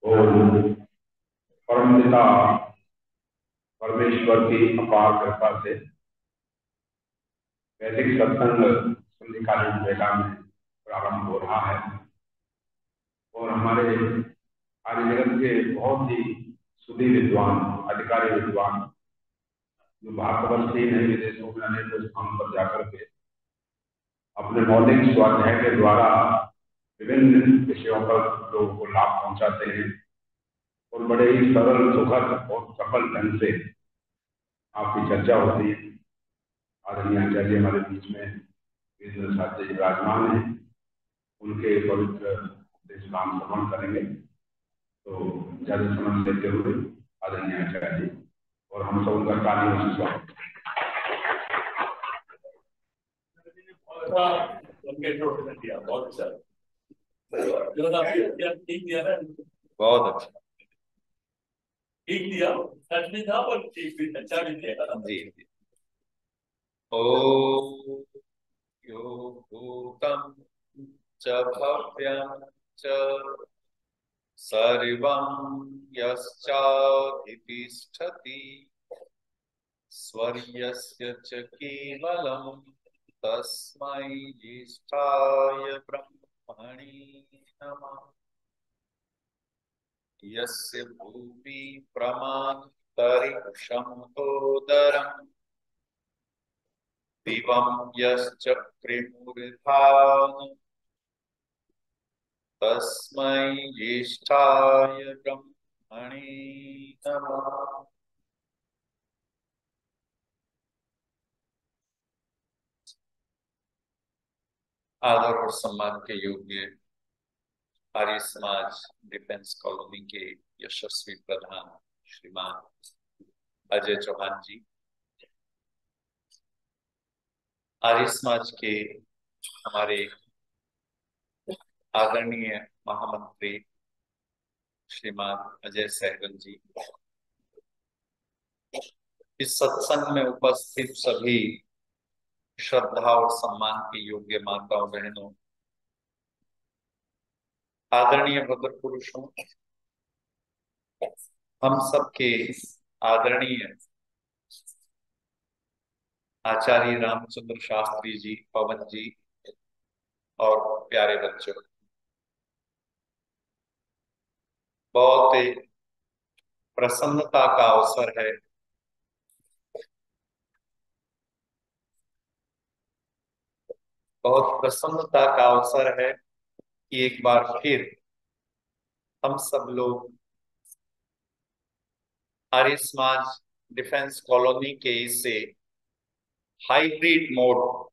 और परमपिता परमेश्वर की अपार कृपा से वैदिक सत्संग संधिकालीन वेला में प्रारंभ हो रहा है। और हमारे आर्य जगत के बहुत ही सुधी विद्वान, अधिकारी विद्वान, जो भारतवर्ष के ही नहीं विदेशों में अनेक स्थानों पर जाकर के अपने मौलिक स्वाध्याय के द्वारा विभिन्न विषयों पर लोगों को लाभ पहुंचाते हैं और बड़े ही सरल, सुखद और सफल ढंग से आपकी चर्चा होती है। आदरणीय आचार्य हमारे बीच में वीरेंद्र साहब जी विराजमान हैं, उनके पवित्र उपदेश का हम श्रवण करेंगे। तो ज्यादा समय लेते हुए आदरणीय आचार्य जी और हम सब उनका तालियों से स्वागत दिया। बहुत अच्छा, ठीक दिया ना, बहुत अच्छा, ठीक दिया। सच में था और ठीक भी अच्छा भी दिया जी। ओ यो भूतम च भव्यम च सर्वं यश्चाधि स्वर्यस्य च केवलं तस्मै ज्येष्ठाय ब्रह्मणे नमः। यस्य भूमि प्रमान्तरिक्षं तोदरम् दिवं यश्चक्रिमूर्धाम् तस्मै ज्येष्ठाय ब्रह्मणे नमः। आदर और सम्मान के योग्य आर्य समाज डिफेंस कॉलोनी के यशस्वी प्रधान श्रीमान अजय चौहान जी, आर्य समाज के हमारे आदरणीय महामंत्री श्रीमान अजय सहगल जी, इस सत्संग में उपस्थित सभी श्रद्धा और सम्मान के योग्य माताओं बहनों, आदरणीय भद्र पुरुषों, हम सबके आदरणीय आचार्य रामचंद्र शास्त्री जी, पवन जी और प्यारे बच्चों, बहुत प्रसन्नता का अवसर है बहुत प्रसन्नता का अवसर है कि एक बार फिर हम सब लोग आर्य समाज डिफेंस कॉलोनी के इसे हाइब्रिड मोड,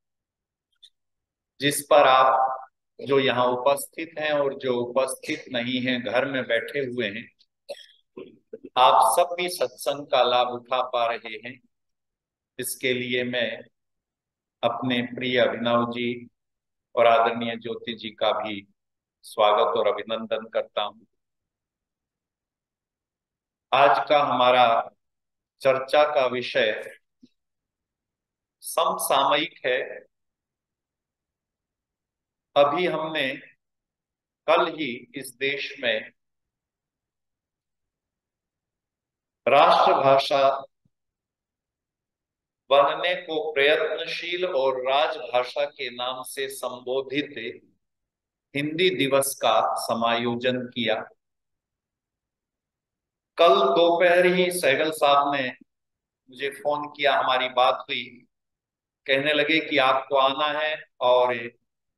जिस पर आप जो यहाँ उपस्थित हैं और जो उपस्थित नहीं हैं, घर में बैठे हुए हैं, आप सब भी सत्संग का लाभ उठा पा रहे हैं। इसके लिए मैं अपने प्रिय अभिनव जी और आदरणीय ज्योति जी का भी स्वागत और अभिनंदन करता हूं। आज का हमारा चर्चा का विषय समसामयिक है। अभी हमने कल ही इस देश में राष्ट्रभाषा बनने को प्रयत्नशील और राजभाषा के नाम से संबोधित हिंदी दिवस का समायोजन किया। कल दोपहर ही सहगल साहब ने मुझे फोन किया, हमारी बात हुई, कहने लगे कि आपको आना है और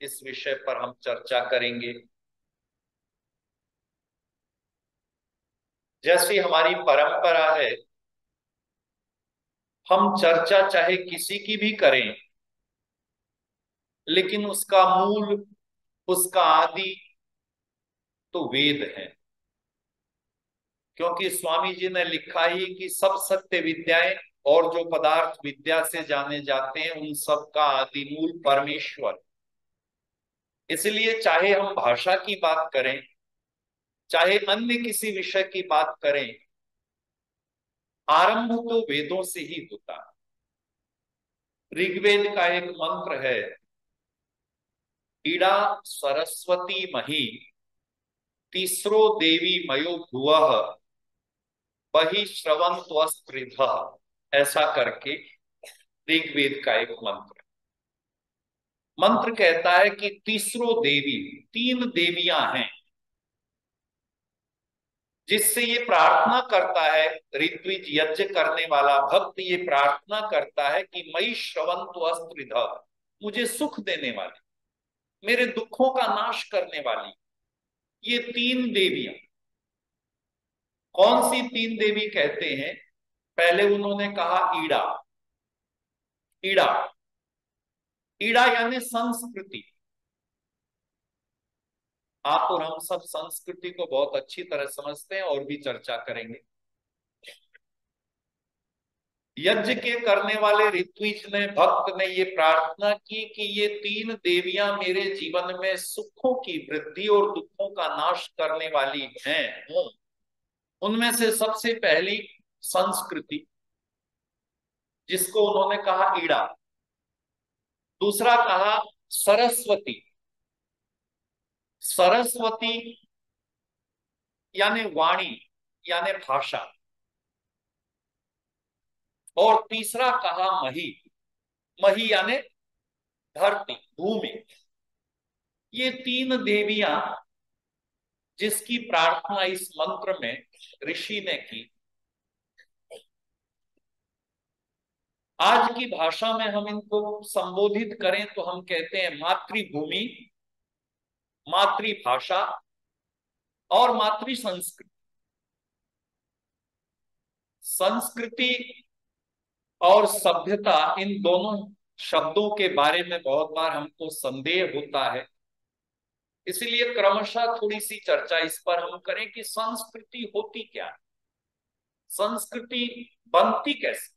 इस विषय पर हम चर्चा करेंगे। जैसी हमारी परंपरा है, हम चर्चा चाहे किसी की भी करें, लेकिन उसका मूल, उसका आदि तो वेद है। क्योंकि स्वामी जी ने लिखा ही कि सब सत्य विद्याएं और जो पदार्थ विद्या से जाने जाते हैं, उन सब का आदि मूल परमेश्वर। इसलिए चाहे हम भाषा की बात करें, चाहे अन्य किसी विषय की बात करें, आरंभ तो वेदों से ही होता है। ऋग्वेद का एक मंत्र है, ईड़ा सरस्वती मही तीसरो देवी मयो भुवः वही श्रवंत्वस्त्रिधः, ऐसा करके ऋग्वेद का एक मंत्र मंत्र कहता है कि तीसरो देवी, तीन देवियां हैं जिससे ये प्रार्थना करता है ऋत्विज यज्ञ करने वाला भक्त, ये प्रार्थना करता है कि मई श्रवंत्वस्त्रिधः, मुझे सुख देने वाली, मेरे दुखों का नाश करने वाली ये तीन देवियां। कौन सी तीन देवी कहते हैं? पहले उन्होंने कहा ईड़ा। ईड़ा, ईड़ा यानी संस्कृति। आप और हम सब संस्कृति को बहुत अच्छी तरह समझते हैं और भी चर्चा करेंगे। यज्ञ के करने वाले ऋत्विज ने, भक्त ने ये प्रार्थना की कि ये तीन देवियां मेरे जीवन में सुखों की वृद्धि और दुखों का नाश करने वाली हैं। उनमें से सबसे पहली संस्कृति, जिसको उन्होंने कहा ईड़ा। दूसरा कहा सरस्वती। सरस्वती यानी वाणी, यानी भाषा। और तीसरा कहा मही। मही यानी धरती, भूमि। ये तीन देवियां जिसकी प्रार्थना इस मंत्र में ऋषि ने की। आज की भाषा में हम इनको संबोधित करें तो हम कहते हैं मातृभूमि, मातृभाषा और मातृ संस्कृति। संस्कृति और सभ्यता, इन दोनों शब्दों के बारे में बहुत बार हमको संदेह होता है, इसलिए क्रमशः थोड़ी सी चर्चा इस पर हम करें कि संस्कृति होती क्या है, संस्कृति बनती कैसे।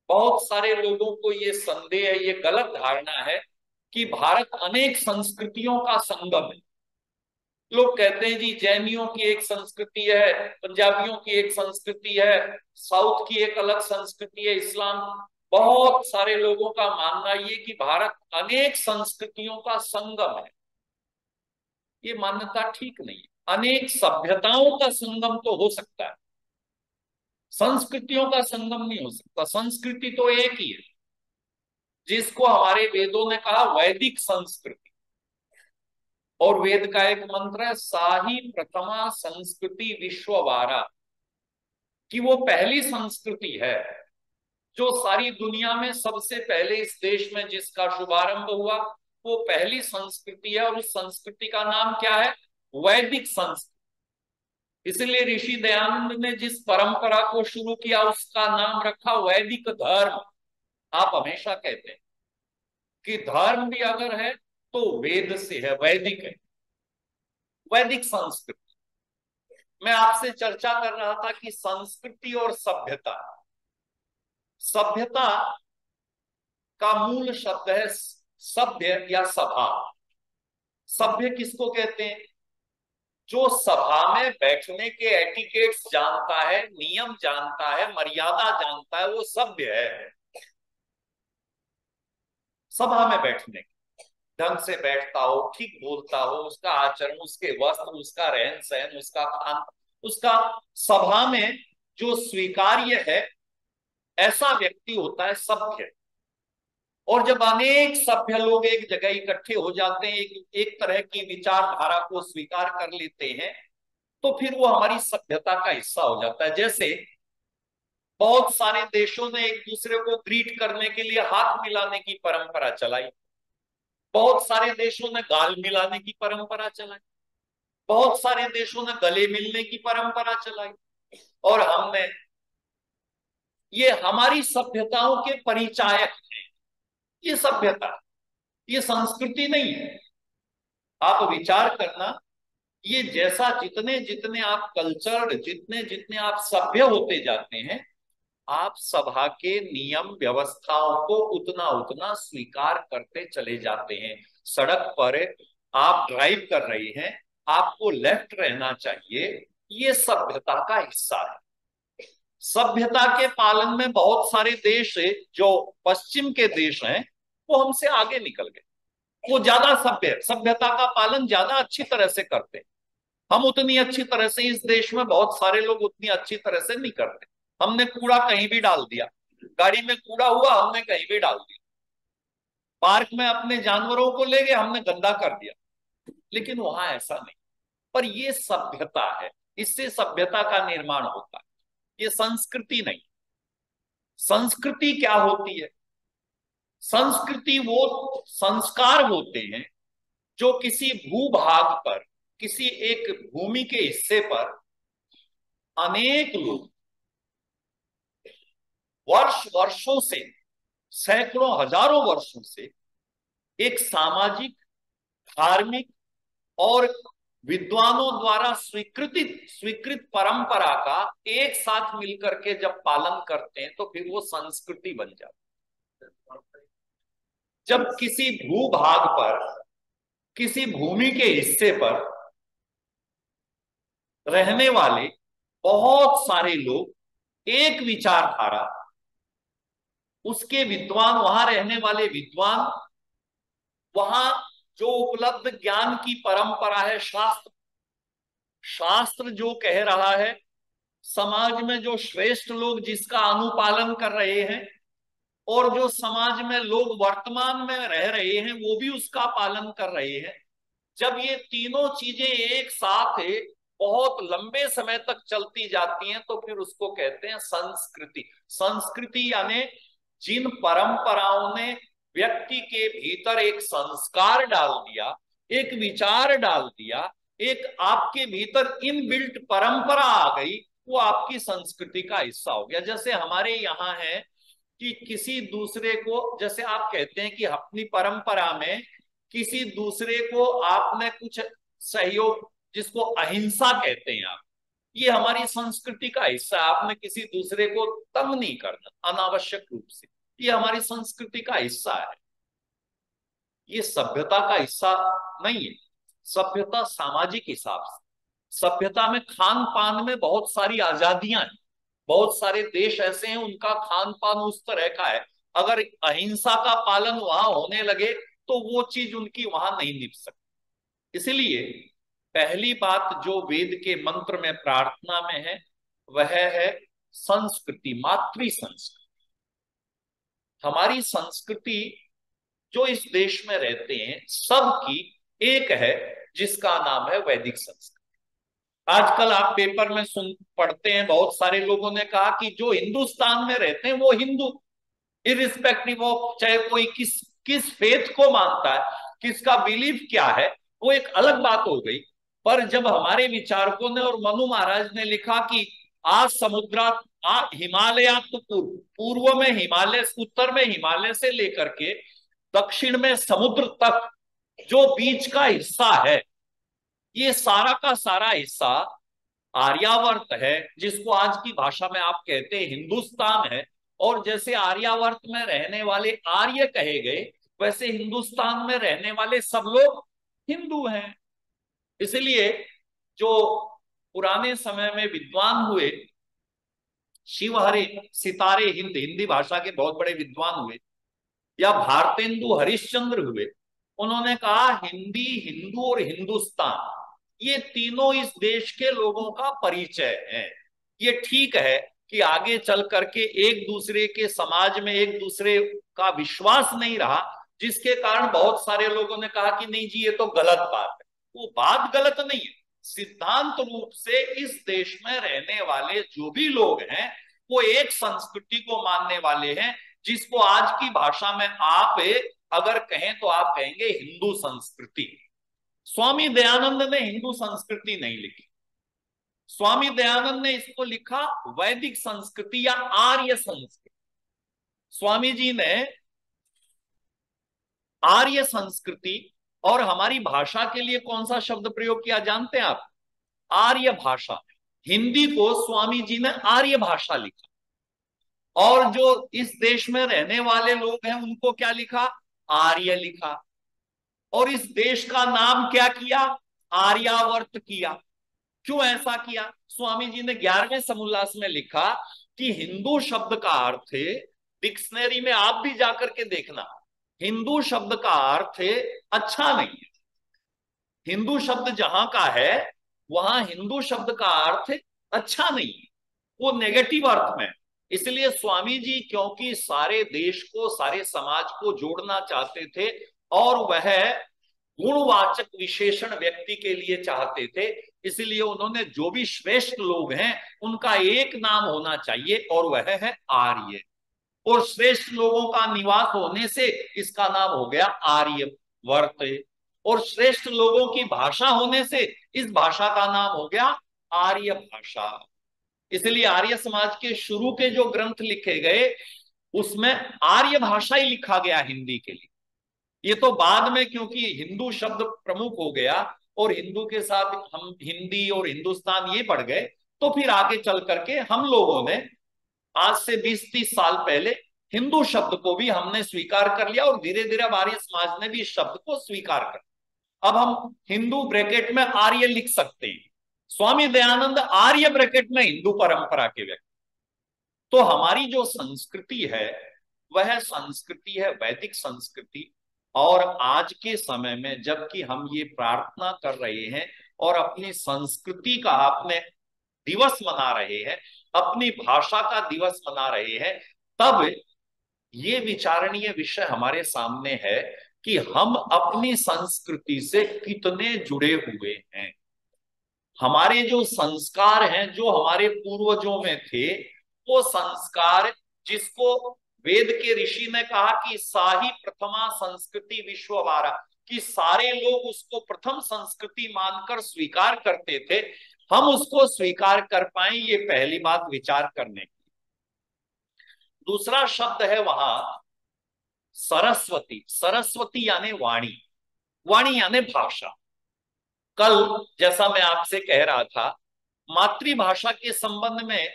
बहुत सारे लोगों को ये संदेह, ये गलत धारणा है कि भारत अनेक संस्कृतियों का संगम है। लोग कहते हैं जी जैनियों की एक संस्कृति है, पंजाबियों की एक संस्कृति है, साउथ की एक अलग संस्कृति है, इस्लाम। बहुत सारे लोगों का मानना ये कि भारत अनेक संस्कृतियों का संगम है। ये मान्यता ठीक नहीं है। अनेक सभ्यताओं का संगम तो हो सकता है, संस्कृतियों का संगम नहीं हो सकता। संस्कृति तो एक ही है, जिसको हमारे वेदों ने कहा वैदिक संस्कृति। और वेद का एक मंत्र है साही प्रथमा संस्कृति विश्ववारा, कि वो पहली संस्कृति है जो सारी दुनिया में सबसे पहले इस देश में जिसका शुभारंभ हुआ, वो पहली संस्कृति है। और उस संस्कृति का नाम क्या है? वैदिक संस्कृति। इसलिए ऋषि दयानंद ने जिस परंपरा को शुरू किया उसका नाम रखा वैदिक धर्म। आप हमेशा कहते हैं कि धर्म भी अगर है तो वेद से है, वैदिक है, वैदिक संस्कृति। मैं आपसे चर्चा कर रहा था कि संस्कृति और सभ्यता, सभ्यता का मूल शब्द है सभ्य या सभा। सभ्य किसको कहते हैं? जो सभा में बैठने के एटिकेट्स जानता है, नियम जानता है, मर्यादा जानता है, वो सभ्य है। सभा में बैठने ढंग से बैठता हो, ठीक बोलता हो, उसका आचरण, उसके वस्त्र, उसका रहन सहन, उसका खान, उसका सभा में जो स्वीकार्य है, ऐसा व्यक्ति होता है सभ्य। और जब अनेक सभ्य लोग एक जगह इकट्ठे हो जाते हैं, एक तरह की विचारधारा को स्वीकार कर लेते हैं, तो फिर वो हमारी सभ्यता का हिस्सा हो जाता है। जैसे बहुत सारे देशों ने एक दूसरे को ग्रीट करने के लिए हाथ मिलाने की परंपरा चलाई, बहुत सारे देशों ने गाल मिलाने की परंपरा चलाई, बहुत सारे देशों ने गले मिलने की परंपरा चलाई। और हमने, ये हमारी सभ्यताओं के परिचायक हैं। ये सभ्यता, ये संस्कृति नहीं है। आप विचार करना, ये जैसा जितने जितने आप कल्चर्ड, जितने जितने आप सभ्य होते जाते हैं, आप सभा के नियम व्यवस्थाओं को उतना उतना स्वीकार करते चले जाते हैं। सड़क पर आप ड्राइव कर रहे हैं, आपको लेफ्ट रहना चाहिए, ये सभ्यता का हिस्सा है। सभ्यता के पालन में बहुत सारे देश जो पश्चिम के देश हैं वो हमसे आगे निकल गए, वो ज्यादा सभ्यता का पालन ज्यादा अच्छी तरह से करते हैं। हम उतनी अच्छी तरह से, इस देश में बहुत सारे लोग उतनी अच्छी तरह से नहीं करते। हमने कूड़ा कहीं भी डाल दिया, गाड़ी में कूड़ा हुआ हमने कहीं भी डाल दिया, पार्क में अपने जानवरों को ले गए हमने गंदा कर दिया। लेकिन वहां ऐसा नहीं। पर ये सभ्यता है, इससे सभ्यता का निर्माण होता है, ये संस्कृति नहीं। संस्कृति क्या होती है? संस्कृति वो संस्कार होते हैं जो किसी भूभाग पर, किसी एक भूमि के हिस्से पर अनेक लोग वर्ष वर्षों से, सैकड़ों हजारों वर्षों से एक सामाजिक, धार्मिक और विद्वानों द्वारा स्वीकृत परंपरा का एक साथ मिलकर के जब पालन करते हैं तो फिर वो संस्कृति बन जाती है। जब किसी भूभाग पर, किसी भूमि के हिस्से पर रहने वाले बहुत सारे लोग एक विचारधारा, उसके विद्वान, वहां रहने वाले विद्वान, वहां जो उपलब्ध ज्ञान की परंपरा है, शास्त्र, शास्त्र जो कह रहा है, समाज में जो श्रेष्ठ लोग जिसका अनुपालन कर रहे हैं, और जो समाज में लोग वर्तमान में रह रहे हैं वो भी उसका पालन कर रहे हैं, जब ये तीनों चीजें एक साथ बहुत लंबे समय तक चलती जाती हैं तो फिर उसको कहते हैं संस्कृति। संस्कृति यानी जिन परंपराओं ने व्यक्ति के भीतर एक संस्कार डाल दिया, एक विचार डाल दिया, एक आपके भीतर इनबिल्ट परंपरा आ गई, वो आपकी संस्कृति का हिस्सा हो गया। जैसे हमारे यहाँ है कि किसी दूसरे को, जैसे आप कहते हैं कि अपनी परंपरा में किसी दूसरे को आपने कुछ सहयोग, जिसको अहिंसा कहते हैं आप, ये हमारी संस्कृति का हिस्सा है। आपने किसी दूसरे को तंग नहीं करना अनावश्यक रूप से, ये हमारी संस्कृति का हिस्सा है। ये सभ्यता का हिस्सा नहीं है। सभ्यता सामाजिक हिसाब से, सभ्यता में खान पान में बहुत सारी आजादियां हैं। बहुत सारे देश ऐसे हैं उनका खान पान उस तरह का है, अगर अहिंसा का पालन वहां होने लगे तो वो चीज उनकी वहां नहीं निभ सकती। इसलिए पहली बात जो वेद के मंत्र में, प्रार्थना में है, वह है संस्कृति, मातृ संस्कृति। हमारी संस्कृति जो इस देश में रहते हैं सबकी एक है, जिसका नाम है वैदिक संस्कृति। आजकल आप पेपर में पढ़ते हैं, बहुत सारे लोगों ने कहा कि जो हिंदुस्तान में रहते हैं वो हिंदू, इरिस्पेक्टिव ऑफ चाहे कोई किस फेथ को मानता है, किसका बिलीफ क्या है, वो एक अलग बात हो गई। पर जब हमारे विचारकों ने और मनु महाराज ने लिखा कि आज समुद्रा हिमालय तो पूर्व में हिमालय, उत्तर में हिमालय से लेकर के दक्षिण में समुद्र तक जो बीच का हिस्सा है, ये सारा का सारा हिस्सा आर्यावर्त है, जिसको आज की भाषा में आप कहते हैं हिंदुस्तान है। और जैसे आर्यावर्त में रहने वाले आर्य कहे गए, वैसे हिंदुस्तान में रहने वाले सब लोग हिंदू हैं। इसलिए जो पुराने समय में विद्वान हुए, शिवहरे सितारे हिंद, हिंदी भाषा के बहुत बड़े विद्वान हुए, या भारतेंदु हरिश्चंद्र हुए, उन्होंने कहा हिंदी, हिंदू और हिंदुस्तान ये तीनों इस देश के लोगों का परिचय है। ये ठीक है कि आगे चल करके एक दूसरे के समाज में एक दूसरे का विश्वास नहीं रहा, जिसके कारण बहुत सारे लोगों ने कहा कि नहीं जी ये तो गलत बात है। वो बात गलत नहीं है, सिद्धांत रूप से इस देश में रहने वाले जो भी लोग हैं वो एक संस्कृति को मानने वाले हैं, जिसको आज की भाषा में आप अगर कहें तो आप कहेंगे हिंदू संस्कृति। स्वामी दयानंद ने हिंदू संस्कृति नहीं लिखी, स्वामी दयानंद ने इसको लिखा वैदिक संस्कृति या आर्य संस्कृति। स्वामी जी ने आर्य संस्कृति, और हमारी भाषा के लिए कौन सा शब्द प्रयोग किया जानते हैं आप? आर्य भाषा। हिंदी को स्वामी जी ने आर्य भाषा लिखा, और जो इस देश में रहने वाले लोग हैं उनको क्या लिखा? आर्य लिखा। और इस देश का नाम क्या किया? आर्यावर्त किया। क्यों ऐसा किया? स्वामी जी ने 11वें समोल्लास में लिखा कि हिंदू शब्द का अर्थ, डिक्शनरी में आप भी जाकर के देखना, हिंदू शब्द का अर्थ अच्छा नहीं है। हिंदू शब्द जहां का है वहां हिंदू शब्द का अर्थ अच्छा नहीं है, वो नेगेटिव अर्थ में। इसलिए स्वामी जी क्योंकि सारे देश को, सारे समाज को जोड़ना चाहते थे और वह गुणवाचक विशेषण व्यक्ति के लिए चाहते थे, इसलिए उन्होंने जो भी श्रेष्ठ लोग हैं उनका एक नाम होना चाहिए और वह है आर्य। और श्रेष्ठ लोगों का निवास होने से इसका नाम हो गया आर्यवर्त। और श्रेष्ठ लोगों की भाषा होने से इस भाषा का नाम हो गया आर्य भाषा। इसलिए आर्य समाज के शुरू के जो ग्रंथ लिखे गए उसमें आर्य भाषा ही लिखा गया हिंदी के लिए। ये तो बाद में क्योंकि हिंदू शब्द प्रमुख हो गया और हिंदू के साथ हम हिंदी और हिंदुस्तान ये पढ़ गए, तो फिर आगे चल करके हम लोगों ने आज से 20-30 साल पहले हिंदू शब्द को भी हमने स्वीकार कर लिया और धीरे धीरे आर्य समाज ने भी इस शब्द को स्वीकार कर लिया। अब हम हिंदू ब्रैकेट में आर्य लिख सकते हैं। स्वामी दयानंद आर्य ब्रैकेट में हिंदू परंपरा के व्यक्ति। तो हमारी जो संस्कृति है वह संस्कृति है वैदिक संस्कृति। और आज के समय में जबकि हम ये प्रार्थना कर रहे हैं और अपनी संस्कृति का अपने दिवस मना रहे हैं, अपनी भाषा का दिवस मना रहे हैं, तब ये विचारणीय विषय हमारे सामने है कि हम अपनी संस्कृति से कितने जुड़े हुए हैं। हमारे जो संस्कार हैं, जो हमारे पूर्वजों में थे, वो संस्कार जिसको वेद के ऋषि ने कहा कि साही प्रथमा संस्कृति विश्ववारा, कि सारे लोग उसको प्रथम संस्कृति मानकर स्वीकार करते थे, हम उसको स्वीकार कर पाए, ये पहली बात विचार करने की। दूसरा शब्द है वहां सरस्वती। सरस्वती यानी वाणी, वाणी यानी भाषा। कल जैसा मैं आपसे कह रहा था, मातृभाषा के संबंध में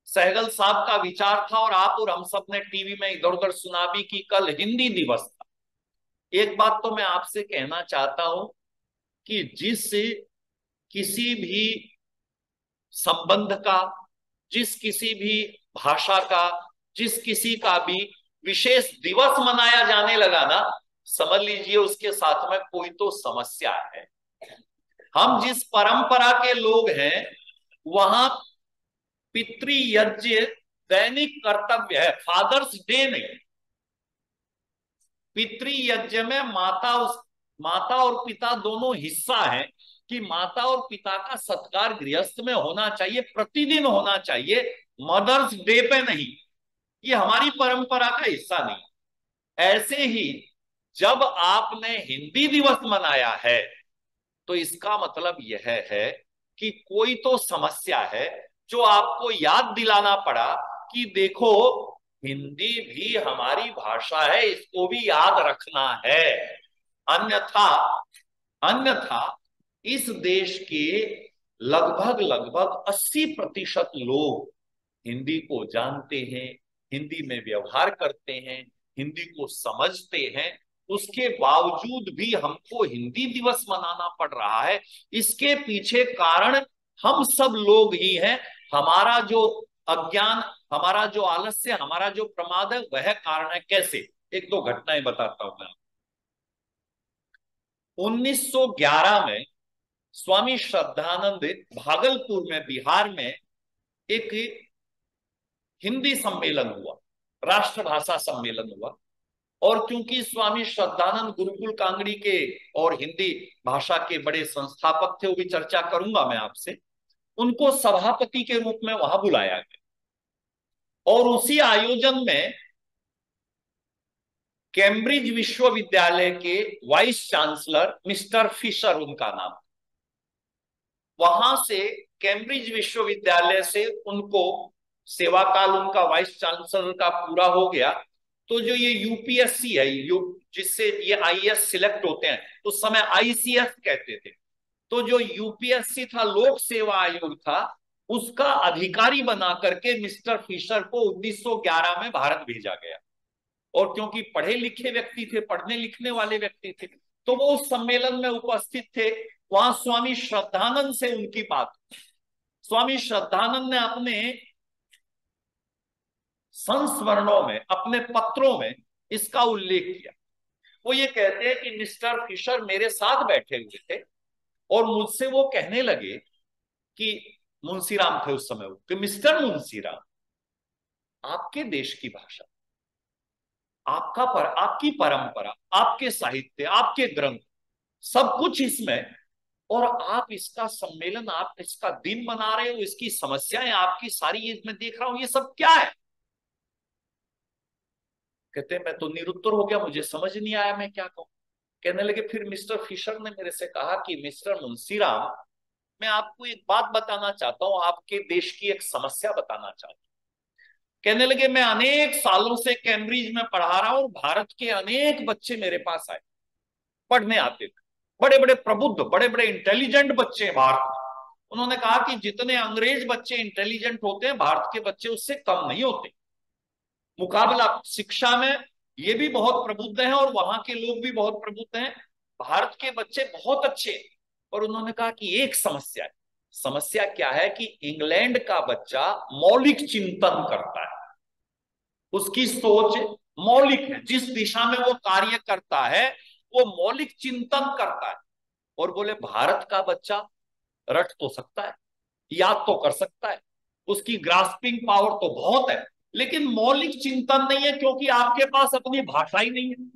सहगल साहब का विचार था और आप और हम सब ने टीवी में इधर उधर सुना भी कि कल हिंदी दिवस था। एक बात तो मैं आपसे कहना चाहता हूं कि जिस किसी भी संबंध का, जिस किसी भी भाषा का, जिस किसी का भी विशेष दिवस मनाया जाने लगा ना, समझ लीजिए उसके साथ में कोई तो समस्या है। हम जिस परंपरा के लोग हैं वहां पितृयज्ञ दैनिक कर्तव्य है, फादर्स डे नहीं। पितृयज्ञ में माता और पिता दोनों हिस्सा है कि माता और पिता का सत्कार गृहस्थ में होना चाहिए, प्रतिदिन होना चाहिए, मदर्स डे पे नहीं। ये हमारी परंपरा का हिस्सा नहीं। ऐसे ही जब आपने हिंदी दिवस मनाया है तो इसका मतलब यह है कि कोई तो समस्या है जो आपको याद दिलाना पड़ा कि देखो हिंदी भी हमारी भाषा है, इसको भी याद रखना है। अन्यथा इस देश के लगभग 80% लोग हिंदी को जानते हैं, हिंदी में व्यवहार करते हैं, हिंदी को समझते हैं, उसके बावजूद भी हमको हिंदी दिवस मनाना पड़ रहा है। इसके पीछे कारण हम सब लोग ही हैं। हमारा जो अज्ञान, हमारा जो आलस्य, हमारा जो प्रमाद है, वह कारण है। कैसे? एक दो घटनाएं बताता हूं मैं। 1911 में स्वामी श्रद्धानंद भागलपुर में, बिहार में एक हिंदी सम्मेलन हुआ, राष्ट्रभाषा सम्मेलन हुआ। और क्योंकि स्वामी श्रद्धानंद गुरुकुल कांगड़ी के और हिंदी भाषा के बड़े संस्थापक थे, वो भी चर्चा करूंगा मैं आपसे, उनको सभापति के रूप में वहां बुलाया गया। और उसी आयोजन में कैम्ब्रिज विश्वविद्यालय के वाइस चांसलर मिस्टर फिशर, उनका नाम, वहां से कैम्ब्रिज विश्वविद्यालय से उनको सेवा काल उनका वाइस चांसलर का पूरा हो गया। तो जो ये यूपीएससी है, जिससे ये आईएएस सिलेक्ट होते हैं, उस समय आईसीएस कहते थे। तो जो यूपीएससी था, लोक सेवा आयोग था, उसका अधिकारी बना करके मिस्टर फिशर को 1911 में भारत भेजा गया। और क्योंकि पढ़े लिखे व्यक्ति थे, पढ़ने लिखने वाले व्यक्ति थे, तो वो उस सम्मेलन में उपस्थित थे। वहां स्वामी श्रद्धानंद से उनकी बात, स्वामी श्रद्धानंद ने अपने संस्मरणों में, अपने पत्रों में इसका उल्लेख किया। वो ये कहते हैं कि मिस्टर फिशर मेरे साथ बैठे हुए थे और मुझसे वो कहने लगे कि मुंशीराम थे उस समय, कि मिस्टर मुंशीराम, आपके देश की भाषा, आपकी परंपरा, आपके साहित्य, आपके ग्रंथ, सब कुछ इसमें, और आप इसका सम्मेलन, आप इसका दिन मना रहे हो, इसकी समस्याएं आपकी सारी ये मैं देख रहा हूं, ये सब क्या है? कहते मैं तो निरुत्तर हो गया, मुझे समझ नहीं आया मैं क्या कहूं। कहने लगे फिर मिस्टर फिशर ने मेरे से कहा कि मिस्टर मुंशीराम, मैं आपको एक बात बताना चाहता हूं, आपके देश की एक समस्या बताना चाहता हूं। कहने लगे मैं अनेक सालों से कैम्ब्रिज में पढ़ा रहा हूं, भारत के अनेक बच्चे मेरे पास आए, पढ़ने आते थे, बड़े बड़े प्रबुद्ध, बड़े बड़े इंटेलिजेंट बच्चे हैं भारत में। उन्होंने कहा कि जितने अंग्रेज बच्चे इंटेलिजेंट होते हैं, भारत के बच्चे उससे कम नहीं होते। मुकाबला शिक्षा में ये भी बहुत प्रबुद्ध हैं और वहां के लोग भी बहुत प्रबुद्ध हैं, भारत के बच्चे बहुत अच्छे हैं। और उन्होंने कहा कि एक समस्या है। समस्या क्या है? कि इंग्लैंड का बच्चा मौलिक चिंतन करता है, उसकी सोच मौलिक है, जिस दिशा में वो कार्य करता है वो मौलिक चिंतन करता है। और बोले भारत का बच्चा रट तो सकता है, याद तो कर सकता है, उसकी ग्रास्पिंग पावर तो बहुत है, लेकिन मौलिक चिंतन नहीं है, क्योंकि आपके पास अपनी भाषा ही नहीं है।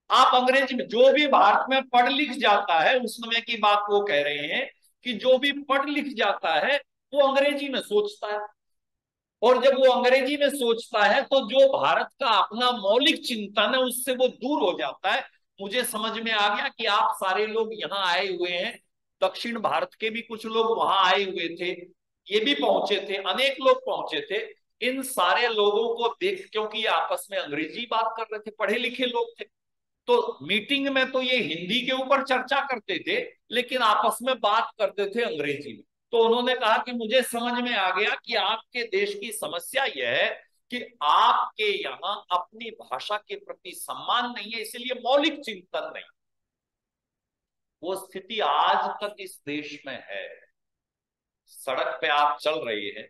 आप अंग्रेजी में, जो भी भारत में पढ़ लिख जाता है, उस समय की बात वो कह रहे हैं कि जो भी पढ़ लिख जाता है वो अंग्रेजी में सोचता है, और जब वो अंग्रेजी में सोचता है तो जो भारत का अपना मौलिक चिंतन है उससे वो दूर हो जाता है। मुझे समझ में आ गया कि आप सारे लोग यहाँ आए हुए हैं, दक्षिण भारत के भी कुछ लोग वहां आए हुए थे, ये भी पहुंचे थे, अनेक लोग पहुंचे थे। इन सारे लोगों को देख, क्योंकि ये आपस में अंग्रेजी बात कर रहे थे, पढ़े लिखे लोग थे, तो मीटिंग में तो ये हिंदी के ऊपर चर्चा करते थे, लेकिन आपस में बात करते थे अंग्रेजी में। तो उन्होंने कहा कि मुझे समझ में आ गया कि आपके देश की समस्या यह है कि आपके यहाँ अपनी भाषा के प्रति सम्मान नहीं है, इसलिए मौलिक चिंतन नहीं। वो स्थिति आज तक इस देश में है। सड़क पे आप चल रहे हैं,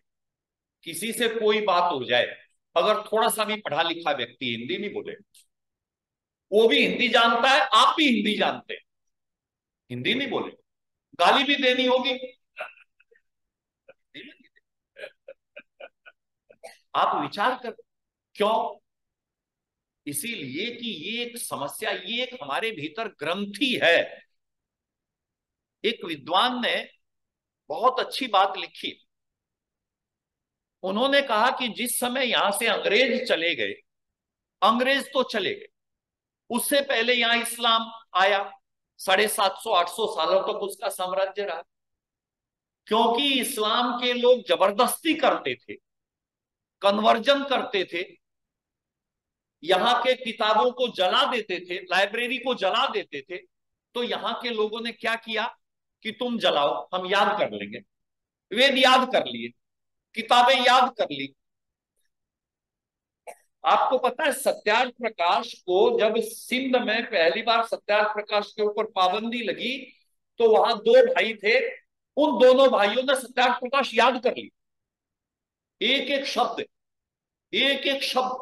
किसी से कोई बात हो जाए, अगर थोड़ा सा भी पढ़ा लिखा व्यक्ति हिंदी नहीं बोले, वो भी हिंदी जानता है, आप भी हिंदी जानते हैं, हिंदी नहीं बोले, गाली भी देनी होगी, आप विचार कर क्यों? इसीलिए कि ये एक समस्या, ये एक हमारे भीतर ग्रंथि है। एक विद्वान ने बहुत अच्छी बात लिखी। उन्होंने कहा कि जिस समय यहां से अंग्रेज चले गए, अंग्रेज तो चले गए, उससे पहले यहां इस्लाम आया, 750-800 सालों तक उसका साम्राज्य रहा, क्योंकि इस्लाम के लोग जबरदस्ती करते थे, कन्वर्जन करते थे, यहाँ के किताबों को जला देते थे, लाइब्रेरी को जला देते थे। तो यहाँ के लोगों ने क्या किया कि तुम जलाओ, हम याद कर लेंगे। वेद याद कर लिए, किताबें याद कर ली। आपको पता है सत्याग्रह प्रकाश को जब सिंध में पहली बार सत्याग्रह प्रकाश के ऊपर पाबंदी लगी, तो वहां दो भाई थे, उन दोनों भाइयों ने सत्याग्रह प्रकाश याद कर ली, एक एक शब्द, एक एक शब्द,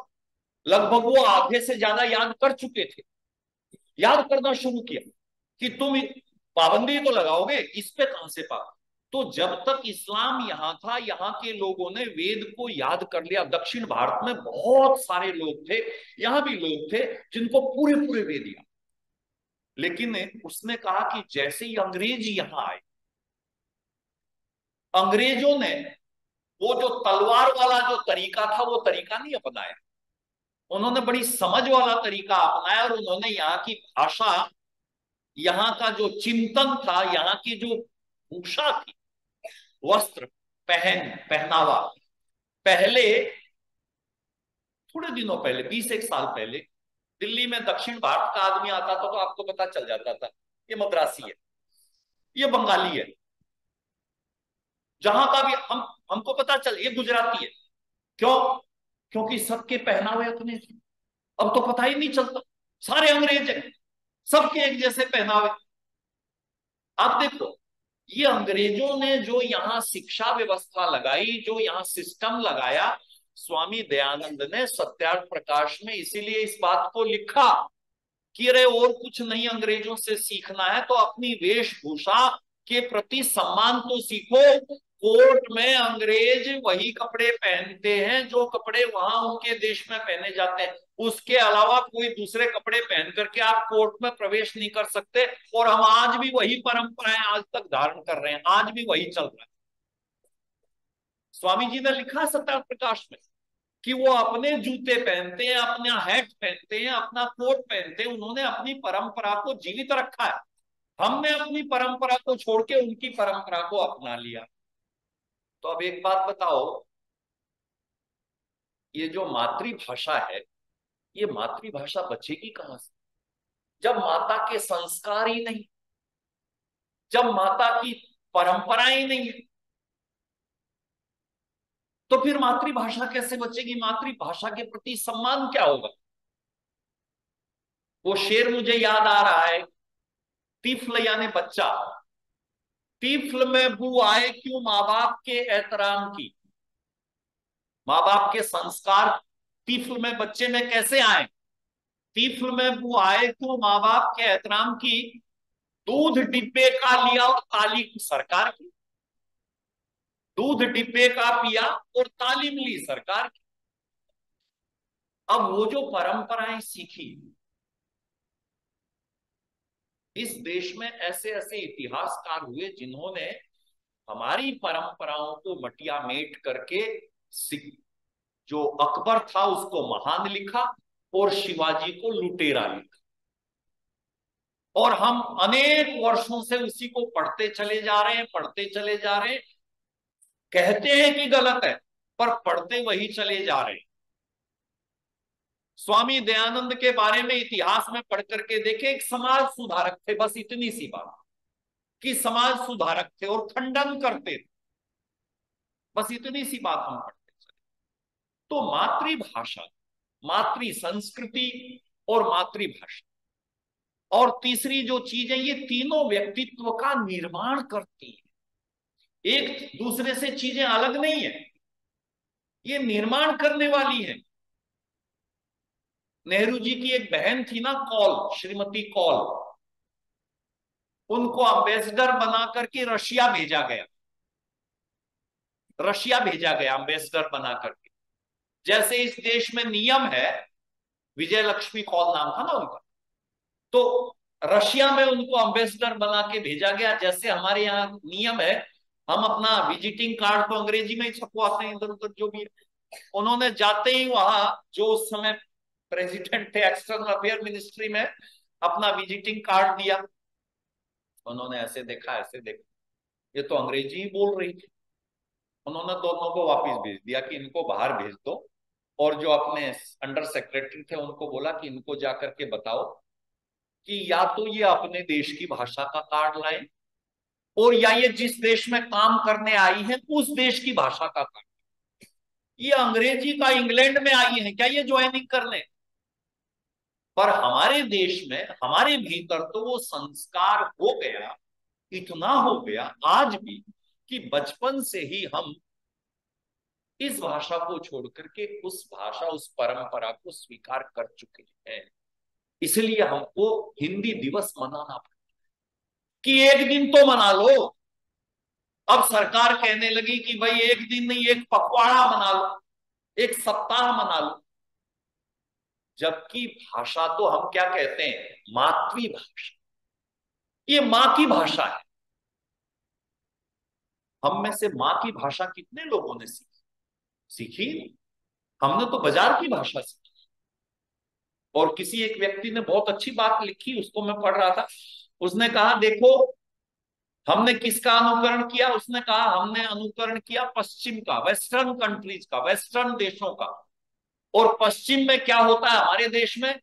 लगभग वो आधे से ज्यादा याद कर चुके थे। याद करना शुरू किया कि तुम पाबंदी तो लगाओगे, इस पे कहां से पाबंदी? तो जब तक इस्लाम यहां था, यहाँ के लोगों ने वेद को याद कर लिया। दक्षिण भारत में बहुत सारे लोग थे, यहां भी लोग थे जिनको पूरे पूरे वेद याद। लेकिन उसने कहा कि जैसे ही अंग्रेज यहां आए, अंग्रेजों ने वो जो तलवार वाला जो तरीका था वो तरीका नहीं अपनाया, उन्होंने बड़ी समझ वाला तरीका अपनाया, और उन्होंने यहाँ की भाषा, यहाँ का जो चिंतन था, यहाँ की जो भूषा थी, वस्त्र, पहनावा, पहले थोड़े दिनों पहले, 20 साल पहले दिल्ली में दक्षिण भारत का आदमी आता था तो आपको पता चल जाता था ये मद्रासी है, ये बंगाली है, जहां का भी हमको पता चल ये गुजराती है। क्यों? क्योंकि सबके पहनावे अपने थे। अब तो पता ही नहीं चलता, सारे अंग्रेज हैं, सबके एक जैसे पहनावे। आप देखो, ये अंग्रेजों ने जो यहाँ शिक्षा व्यवस्था लगाई, जो यहाँ सिस्टम लगाया, स्वामी दयानंद ने सत्याग्रह प्रकाश में इसीलिए इस बात को लिखा कि अरे और कुछ नहीं अंग्रेजों से सीखना है तो अपनी वेशभूषा के प्रति सम्मान तो सीखो। कोर्ट में अंग्रेज वही कपड़े पहनते हैं जो कपड़े वहां उनके देश में पहने जाते हैं, उसके अलावा कोई दूसरे कपड़े पहन करके आप कोर्ट में प्रवेश नहीं कर सकते। और हम आज भी वही परंपराएं आज तक धारण कर रहे हैं, आज भी वही चल रहा है। स्वामी जी ने लिखा सत्याग्रह प्रकाश में कि वो अपने जूते पहनते हैं, अपना हैट पहनते हैं, अपना कोट पहनते हैं, उन्होंने अपनी परंपरा को जीवित रखा है। हमने अपनी परंपरा को छोड़ के उनकी परंपरा को अपना लिया। तो अब एक बात बताओ, ये जो मातृभाषा है, ये मातृभाषा बचेगी कहां से जब माता के संस्कार ही नहीं, जब माता की परंपराएं ही नहीं है? तो फिर मातृभाषा कैसे बचेगी? मातृभाषा के प्रति सम्मान क्या होगा? वो शेर मुझे याद आ रहा है, तीफल यानी बच्चा, तीफल में बू आए क्यों माँ बाप के एहतराम की। माँ बाप के संस्कार तीफल में बच्चे में कैसे आए? तीफल में बू आए क्यों माँ बाप के एहतराम की, दूध डिब्बे का लिया और तालीम सरकार की। दूध डिब्बे का पिया और तालीम ली सरकार की। अब वो जो परंपराएं सीखी, इस देश में ऐसे ऐसे इतिहासकार हुए जिन्होंने हमारी परंपराओं को मटिया मेट करके, जो अकबर था उसको महान लिखा और शिवाजी को लुटेरा लिखा। और हम अनेक वर्षों से उसी को पढ़ते चले जा रहे हैं, पढ़ते चले जा रहे हैं। कहते हैं कि गलत है पर पढ़ते वही चले जा रहे हैं। स्वामी दयानंद के बारे में इतिहास में पढ़ करके देखे, एक समाज सुधारक थे, बस इतनी सी बात कि समाज सुधारक थे और खंडन करते थे, बस इतनी सी बात हम पढ़ते चले। तो मातृभाषा, मातृ संस्कृति और मातृभाषा और तीसरी जो चीज है, ये तीनों व्यक्तित्व का निर्माण करती है। एक दूसरे से चीजें अलग नहीं है, ये निर्माण करने वाली है। नेहरू जी की एक बहन थी ना, कौल, श्रीमती कौल, उनको एम्बेसडर बना करके रशिया भेजा गया, रशिया भेजा गया एम्बेसडर बना करके। जैसे इस देश में नियम है, विजय लक्ष्मी कौल नाम था ना उनका, तो रशिया में उनको एम्बेसडर बना के भेजा गया। जैसे हमारे यहाँ नियम है, हम अपना विजिटिंग कार्ड तो अंग्रेजी में ही छपवाते हैं इधर उधर जो भी है। उन्होंने जाते ही वहां, जो उस समय प्रेसिडेंट थे एक्सटर्नल अफेयर मिनिस्ट्री में, अपना विजिटिंग कार्ड दिया। उन्होंने ऐसे देखा, ऐसे देखा, ये तो अंग्रेजी ही बोल रही थी। उन्होंने दोनों को वापस भेज दिया कि इनको बाहर भेज दो, और जो अपने अंडर सेक्रेटरी थे उनको बोला कि इनको जाकर के बताओ कि या तो ये अपने देश की भाषा का कार्ड लाए, और या ये जिस देश में काम करने आई है उस देश की भाषा का कार्ड। ये अंग्रेजी का इंग्लैंड में आई है क्या ये ज्वाइनिंग करने? पर हमारे देश में, हमारे भीतर तो वो संस्कार हो गया, इतना हो गया आज भी, कि बचपन से ही हम इस भाषा को छोड़ करके उस भाषा, उस परंपरा को स्वीकार कर चुके हैं। इसलिए हमको हिंदी दिवस मनाना पड़ता कि एक दिन तो मना लो। अब सरकार कहने लगी कि भाई एक दिन नहीं, एक पखवाड़ा मना लो, एक सप्ताह मना लो। जबकि भाषा तो हम क्या कहते हैं, मातृभाषा, ये मां की भाषा है। हम में से मां की भाषा कितने लोगों ने सीखी? सीखी हमने तो बाजार की भाषा सीखी। और किसी एक व्यक्ति ने बहुत अच्छी बात लिखी, उसको मैं पढ़ रहा था। उसने कहा देखो हमने किसका अनुकरण किया, उसने कहा हमने अनुकरण किया पश्चिम का, वेस्टर्न कंट्रीज का, वेस्टर्न देशों का। और पश्चिम में क्या होता है हमारे देश में?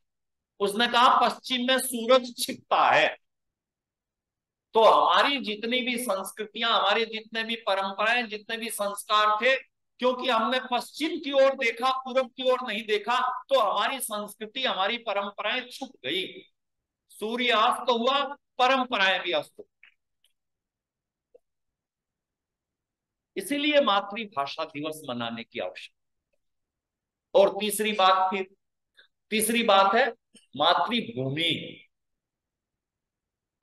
उसने कहा पश्चिम में सूरज छिपता है। तो हमारी जितनी भी संस्कृतियां, हमारे जितने भी परंपराएं, जितने भी संस्कार थे, क्योंकि हमने पश्चिम की ओर देखा, पूर्व की ओर नहीं देखा, तो हमारी संस्कृति, हमारी परंपराएं छुप गई। सूर्य अस्त हुआ, परंपराएं भी अस्त हुई। इसीलिए मातृभाषा दिवस मनाने की आवश्यकता। और तीसरी बात, फिर तीसरी बात है मातृभूमि।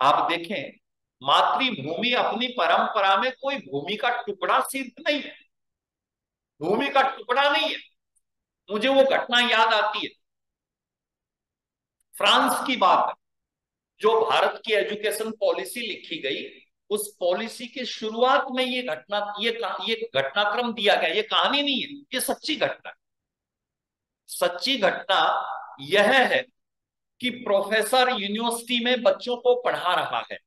आप देखें, मातृभूमि अपनी परंपरा में कोई भूमि का टुकड़ा सिर्फ नहीं है, भूमि का टुकड़ा नहीं है। मुझे वो घटना याद आती है, फ्रांस की बात है, जो भारत की एजुकेशन पॉलिसी लिखी गई, उस पॉलिसी के शुरुआत में ये घटनाक्रम दिया गया। ये कहानी नहीं है, ये सच्ची घटना। सच्ची घटना यह है कि प्रोफेसर यूनिवर्सिटी में बच्चों को पढ़ा रहा है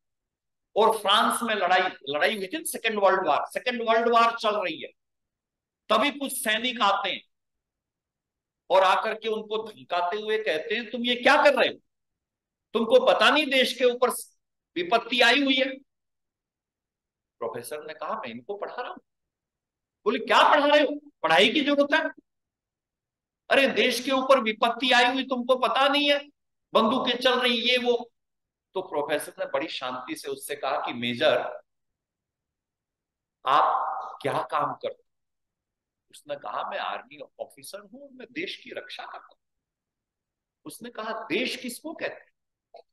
और फ्रांस में लड़ाई हुई थी, सेकेंड वर्ल्ड वार चल रही है। तभी कुछ सैनिक आते हैं और आकर के उनको धमकाते हुए कहते हैं, तुम ये क्या कर रहे हो, तुमको पता नहीं देश के ऊपर विपत्ति आई हुई है। प्रोफेसर ने कहा, मैं इनको पढ़ा रहा हूं। बोले, क्या पढ़ा रहे हो, पढ़ाई की जरूरत है? अरे देश के ऊपर विपत्ति आई हुई, तुमको पता नहीं है, बंदूकें चल रही, ये वो। तो प्रोफेसर ने बड़ी शांति से उससे कहा कि मेजर, आप क्या काम करते? उसने कहा, मैं आर्मी ऑफिसर हूं, मैं देश की रक्षा करता हूं। उसने कहा, देश किसको कहते हैं?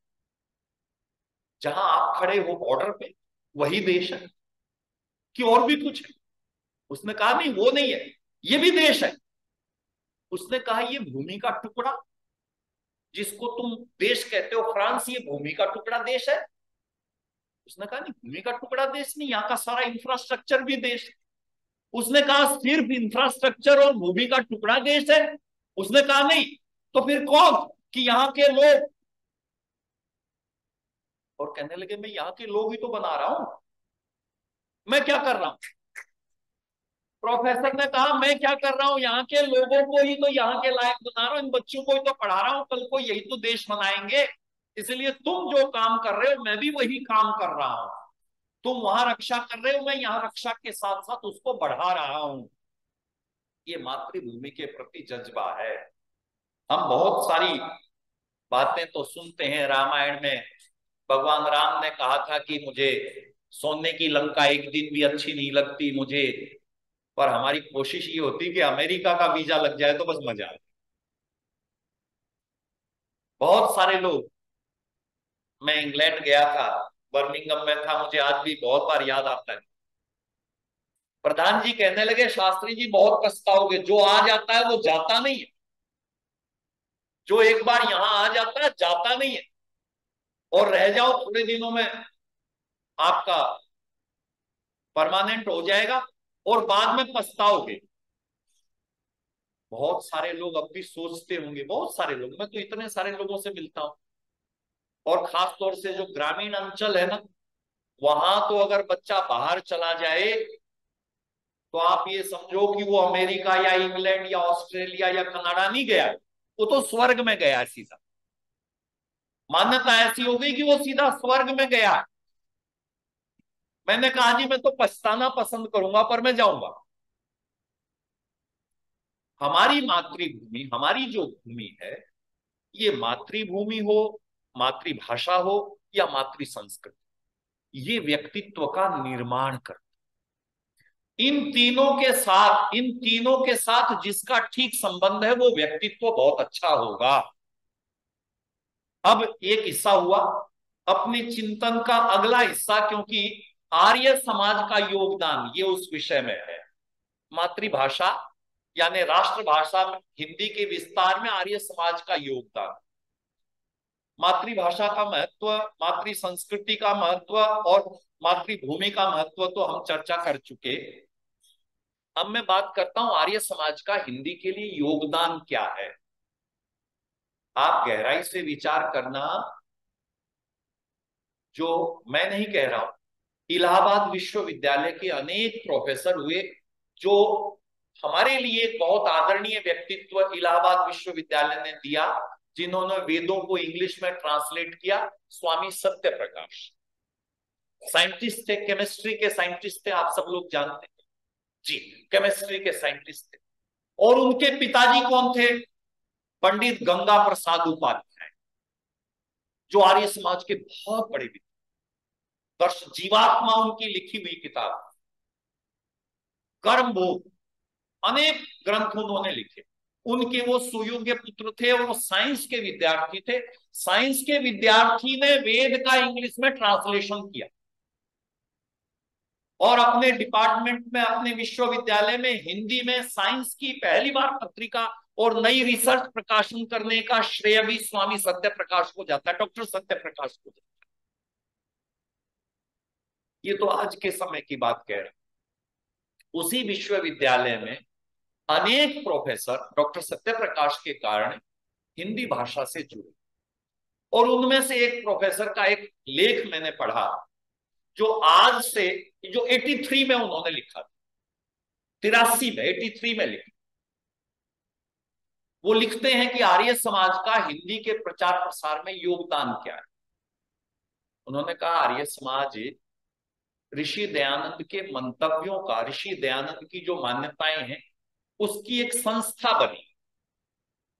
जहां आप खड़े हो बॉर्डर पे, वही देश है कि और भी कुछ है? उसने कहा, नहीं वो नहीं है, ये भी देश है। उसने कहा, ये भूमि का टुकड़ा जिसको तुम देश कहते हो, फ्रांस, ये भूमि का टुकड़ा देश है? उसने कहा, नहीं भूमि का टुकड़ा देश नहीं, यहाँ का सारा इंफ्रास्ट्रक्चर भी देश है। उसने कहा, सिर्फ इंफ्रास्ट्रक्चर और भूमि का टुकड़ा देश है? उसने कहा, नहीं, तो फिर कौन? कि यहाँ के लोग। और कहने लगे, मैं यहाँ के लोग ही तो बना रहा हूं, मैं क्या कर रहा हूं? प्रोफेसर ने कहा, मैं क्या कर रहा हूं, यहाँ के लोगों को ही तो यहाँ के लायक बना रहा हूं, इन बच्चों को ही तो पढ़ा रहा हूं, कल को यही तो देश बनाएंगे। इसलिए तुम जो काम कर रहे हो, मैं भी वही काम कर रहा हूं। तुम वहां रक्षा कर रहे हो, मैं यहाँ रक्षा के साथ साथ उसको बढ़ा रहा हूं। ये मातृभूमि के प्रति जज्बा है। हम बहुत सारी बातें तो सुनते हैं, रामायण में भगवान राम ने कहा था कि मुझे सोने की लंका एक दिन भी अच्छी नहीं लगती मुझे, पर हमारी कोशिश ये होती कि अमेरिका का वीजा लग जाए तो बस मजा आए। बहुत सारे लोग, मैं इंग्लैंड गया था, बर्मिंघम में था, मुझे आज भी बहुत बार याद आता है। प्रधान जी कहने लगे, शास्त्री जी बहुत पछताओगे, जो आ जाता है वो जाता नहीं है, जो एक बार यहां आ जाता है जाता नहीं है, और रह जाओ थोड़े दिनों में आपका परमानेंट हो जाएगा और बाद में पछताओगे। बहुत सारे लोग अब भी सोचते होंगे, बहुत सारे लोग, मैं तो इतने सारे लोगों से मिलता हूं, और खास तौर से जो ग्रामीण अंचल है ना, वहां तो अगर बच्चा बाहर चला जाए तो आप ये समझो कि वो अमेरिका या इंग्लैंड या ऑस्ट्रेलिया या कनाडा नहीं गया, वो तो स्वर्ग में गया सीधा। मान्यता ऐसी हो गई कि वो सीधा स्वर्ग में गया है। मैंने कहा, जी मैं तो पछताना पसंद करूंगा, पर मैं जाऊंगा। हमारी मातृभूमि, हमारी जो भूमि है, ये मातृभूमि हो, मातृभाषा हो या मातृ संस्कृति, ये व्यक्तित्व का निर्माण करती। इन तीनों के साथ जिसका ठीक संबंध है, वो व्यक्तित्व बहुत अच्छा होगा। अब एक हिस्सा हुआ, अपने चिंतन का अगला हिस्सा, क्योंकि आर्य समाज का योगदान ये उस विषय में है। मातृभाषा यानी राष्ट्रभाषा हिंदी के विस्तार में आर्य समाज का योगदान, मातृभाषा का महत्व, मातृ संस्कृति का महत्व और मातृभूमि का महत्व तो हम चर्चा कर चुके। अब मैं बात करता हूं आर्य समाज का हिंदी के लिए योगदान क्या है। आप गहराई से विचार करना, जो मैं नहीं कह रहा हूं, इलाहाबाद विश्वविद्यालय के अनेक प्रोफेसर हुए, जो हमारे लिए एक बहुत आदरणीय व्यक्तित्व इलाहाबाद विश्वविद्यालय ने दिया, जिन्होंने वेदों को इंग्लिश में ट्रांसलेट किया, स्वामी सत्य प्रकाश। साइंटिस्ट थे, केमिस्ट्री के साइंटिस्ट थे, आप सब लोग जानते हैं जी, केमिस्ट्री के साइंटिस्ट थे। और उनके पिताजी कौन थे? पंडित गंगा प्रसाद उपाध्याय, जो आर्य समाज के बहुत बड़े विद्वान, दर्श जीवात्मा उनकी लिखी हुई किताब, कर्म भोग, अनेक ग्रंथ उन्होंने लिखे। उनके वो सुयोग्य पुत्र थे और वो साइंस के विद्यार्थी थे। साइंस के विद्यार्थी ने वेद का इंग्लिश में ट्रांसलेशन किया और अपने डिपार्टमेंट में, अपने विश्वविद्यालय में हिंदी में साइंस की पहली बार पत्रिका और नई रिसर्च प्रकाशन करने का श्रेय भी स्वामी सत्य प्रकाश को जाता है, डॉक्टर सत्य प्रकाश को जाता है। ये तो आज के समय की बात कह रहे हैं। उसी विश्वविद्यालय में अनेक प्रोफेसर डॉक्टर सत्य प्रकाश के कारण हिंदी भाषा से जुड़े और उनमें से एक प्रोफेसर का एक लेख मैंने पढ़ा जो आज से, जो 83 में उन्होंने लिखा, 83 में, 83 में लिखा। वो लिखते हैं कि आर्य समाज का हिंदी के प्रचार प्रसार में योगदान क्या है। उन्होंने कहा आर्य समाज ऋषि दयानंद के मंतव्यों का, ऋषि दयानंद की जो मान्यताएं हैं उसकी एक संस्था बनी।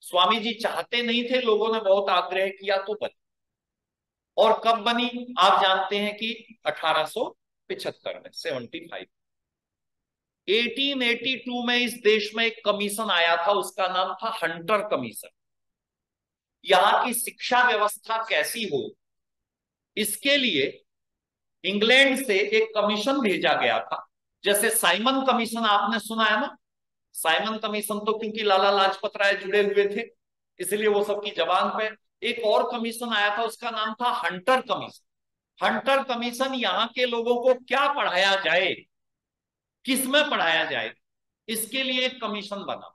स्वामी जी चाहते नहीं थे, लोगों ने बहुत आग्रह किया तो बनी। और कब बनी आप जानते हैं कि 1875 में, 75। 1882 में इस देश में एक कमीशन आया था, उसका नाम था हंटर कमीशन। यहां की शिक्षा व्यवस्था कैसी हो, इसके लिए इंग्लैंड से एक कमीशन भेजा गया था। जैसे साइमन कमीशन आपने सुना है ना, साइमन कमीशन तो क्योंकि लाला लाजपत राय जुड़े हुए थे इसलिए वो सबकी जबान पे। एक और कमीशन आया था, उसका नाम था हंटर कमीशन। हंटर कमीशन यहाँ के लोगों को क्या पढ़ाया जाए, किसमें पढ़ाया जाए, इसके लिए एक कमीशन बना।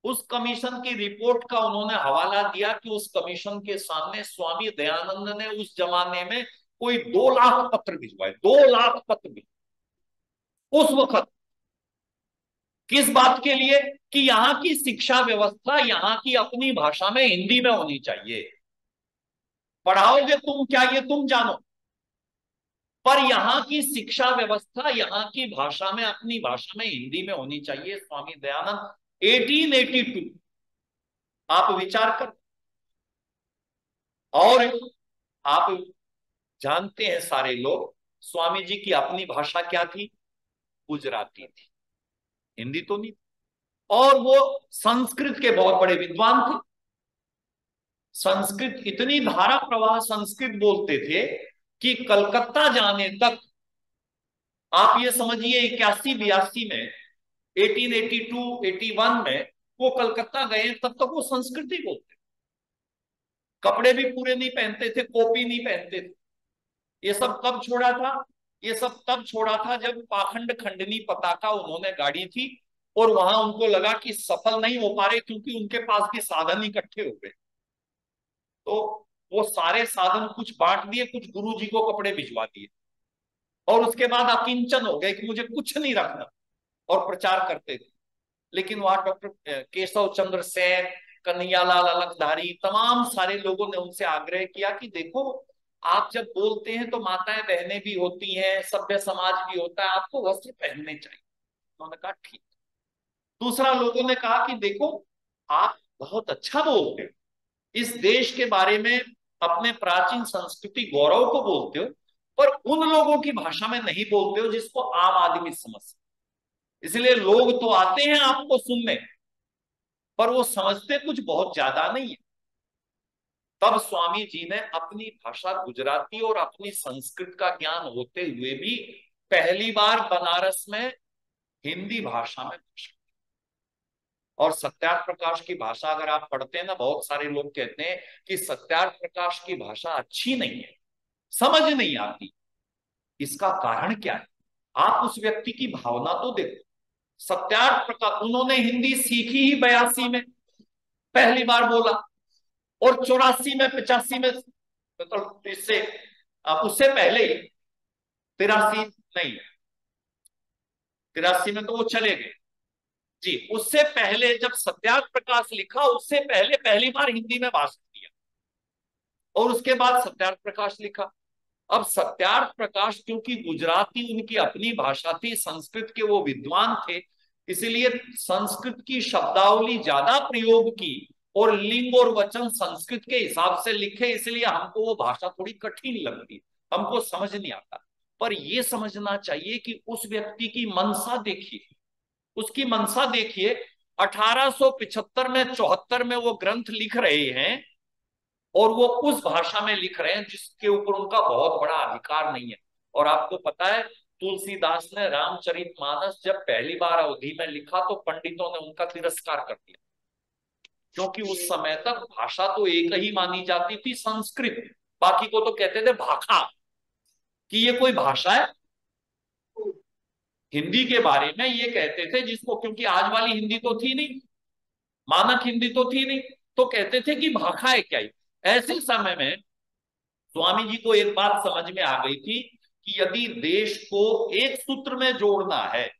उस कमीशन की रिपोर्ट का उन्होंने हवाला दिया कि उस कमीशन के सामने स्वामी दयानंद ने उस जमाने में कोई 2 लाख पत्र भिजवाए, 2 लाख पत्र भी उस वक्त। किस बात के लिए? कि यहाँ की शिक्षा व्यवस्था यहाँ की अपनी भाषा में, हिंदी में होनी चाहिए। पढ़ाओगे तुम क्या ये तुम जानो, पर यहाँ की शिक्षा व्यवस्था यहाँ की भाषा में, अपनी भाषा में, हिंदी में होनी चाहिए। स्वामी दयानंद 1882, आप विचार कर। और आप जानते हैं सारे लोग, स्वामी जी की अपनी भाषा क्या थी? गुजराती थी, हिंदी तो नहीं। और वो संस्कृत के बहुत बड़े विद्वान थे। संस्कृत, इतनी धारा प्रवाह संस्कृत बोलते थे कि कलकत्ता जाने तक, आप ये समझिए 81-82 में, 1882-81 में वो कलकत्ता गए, तब तक वो संस्कृत ही बोलते। कपड़े भी पूरे नहीं पहनते थे, कॉपी नहीं पहनते थे। ये सब कब छोड़ा था? ये सब तब छोड़ा था जब पाखंड खंडनी पताका उन्होंने गाड़ी थी और वहां उनको लगा कि सफल नहीं हो पा रहे क्योंकि उनके पास भी साधन इकट्ठे हो गए। तो वो सारे साधन कुछ बांट दिए, कुछ गुरु जी को कपड़े भिजवा दिए और उसके बाद अकिंचन हो गए कि मुझे कुछ नहीं रखना, और प्रचार करते थे। लेकिन वहां डॉक्टर केशव चंद्र सेन, कन्हैयालाल अलगधारी, तमाम सारे लोगों ने उनसे आग्रह किया कि देखो, आप जब बोलते हैं तो माताएं बहनें भी होती हैं, सभ्य समाज भी होता है, आपको वस्त्र पहनने चाहिए। उन्होंने कहा ठीक। दूसरा, लोगों ने कहा कि देखो, आप बहुत अच्छा बोलते हो, इस देश के बारे में, अपने प्राचीन संस्कृति गौरव को बोलते हो, पर उन लोगों की भाषा में नहीं बोलते हो जिसको आम आदमी समझ सके। इसलिए लोग तो आते हैं आपको सुनने, पर वो समझते कुछ बहुत ज्यादा नहीं है। तब स्वामी जी ने अपनी भाषा गुजराती और अपनी संस्कृत का ज्ञान होते हुए भी पहली बार बनारस में हिंदी भाषा में भाषा। और सत्यार्थ प्रकाश की भाषा अगर आप पढ़ते हैं ना, बहुत सारे लोग कहते हैं कि सत्यार्थ प्रकाश की भाषा अच्छी नहीं है, समझ नहीं आती। इसका कारण क्या है? आप उस व्यक्ति की भावना तो देखो। सत्यार्थ प्रकाश, उन्होंने हिंदी सीखी ही 82 में, पहली बार बोला, और 84 में, 85 में, मतलब इससे उससे पहले ही 83 नहीं, 83 में तो वो चले गए जी। उससे पहले जब सत्यार्थ प्रकाश लिखा, उससे पहले पहली बार हिंदी में भाषण दिया और उसके बाद सत्यार्थ प्रकाश लिखा। अब सत्यार्थ प्रकाश क्योंकि गुजराती उनकी अपनी भाषा थी, संस्कृत के वो विद्वान थे, इसलिए संस्कृत की शब्दावली ज्यादा प्रयोग की और लिंग और वचन संस्कृत के हिसाब से लिखे, इसलिए हमको वो भाषा थोड़ी कठिन लगती, हमको समझ नहीं आता। पर यह समझना चाहिए कि उस व्यक्ति की मनसा देखिए, उसकी मनसा देखिए 1875 में 74 में वो ग्रंथ लिख रहे हैं और वो उस भाषा में लिख रहे हैं जिसके ऊपर उनका बहुत बड़ा अधिकार नहीं है। और आपको पता है तुलसीदास ने रामचरितमानस जब पहली बार अवधि में लिखा तो पंडितों ने उनका तिरस्कार कर दिया, क्योंकि उस समय तक भाषा तो एक ही मानी जाती थी, संस्कृत। बाकी को तो कहते थे भाखा, कि ये कोई भाषा है। हिंदी के बारे में ये कहते थे जिसको, क्योंकि आज वाली हिंदी तो थी नहीं, मानक हिंदी तो थी नहीं, तो कहते थे कि भाखा है क्या। ऐसे समय में स्वामी जी को एक बात समझ में आ गई थी कि यदि देश को एक सूत्र में जोड़ना है,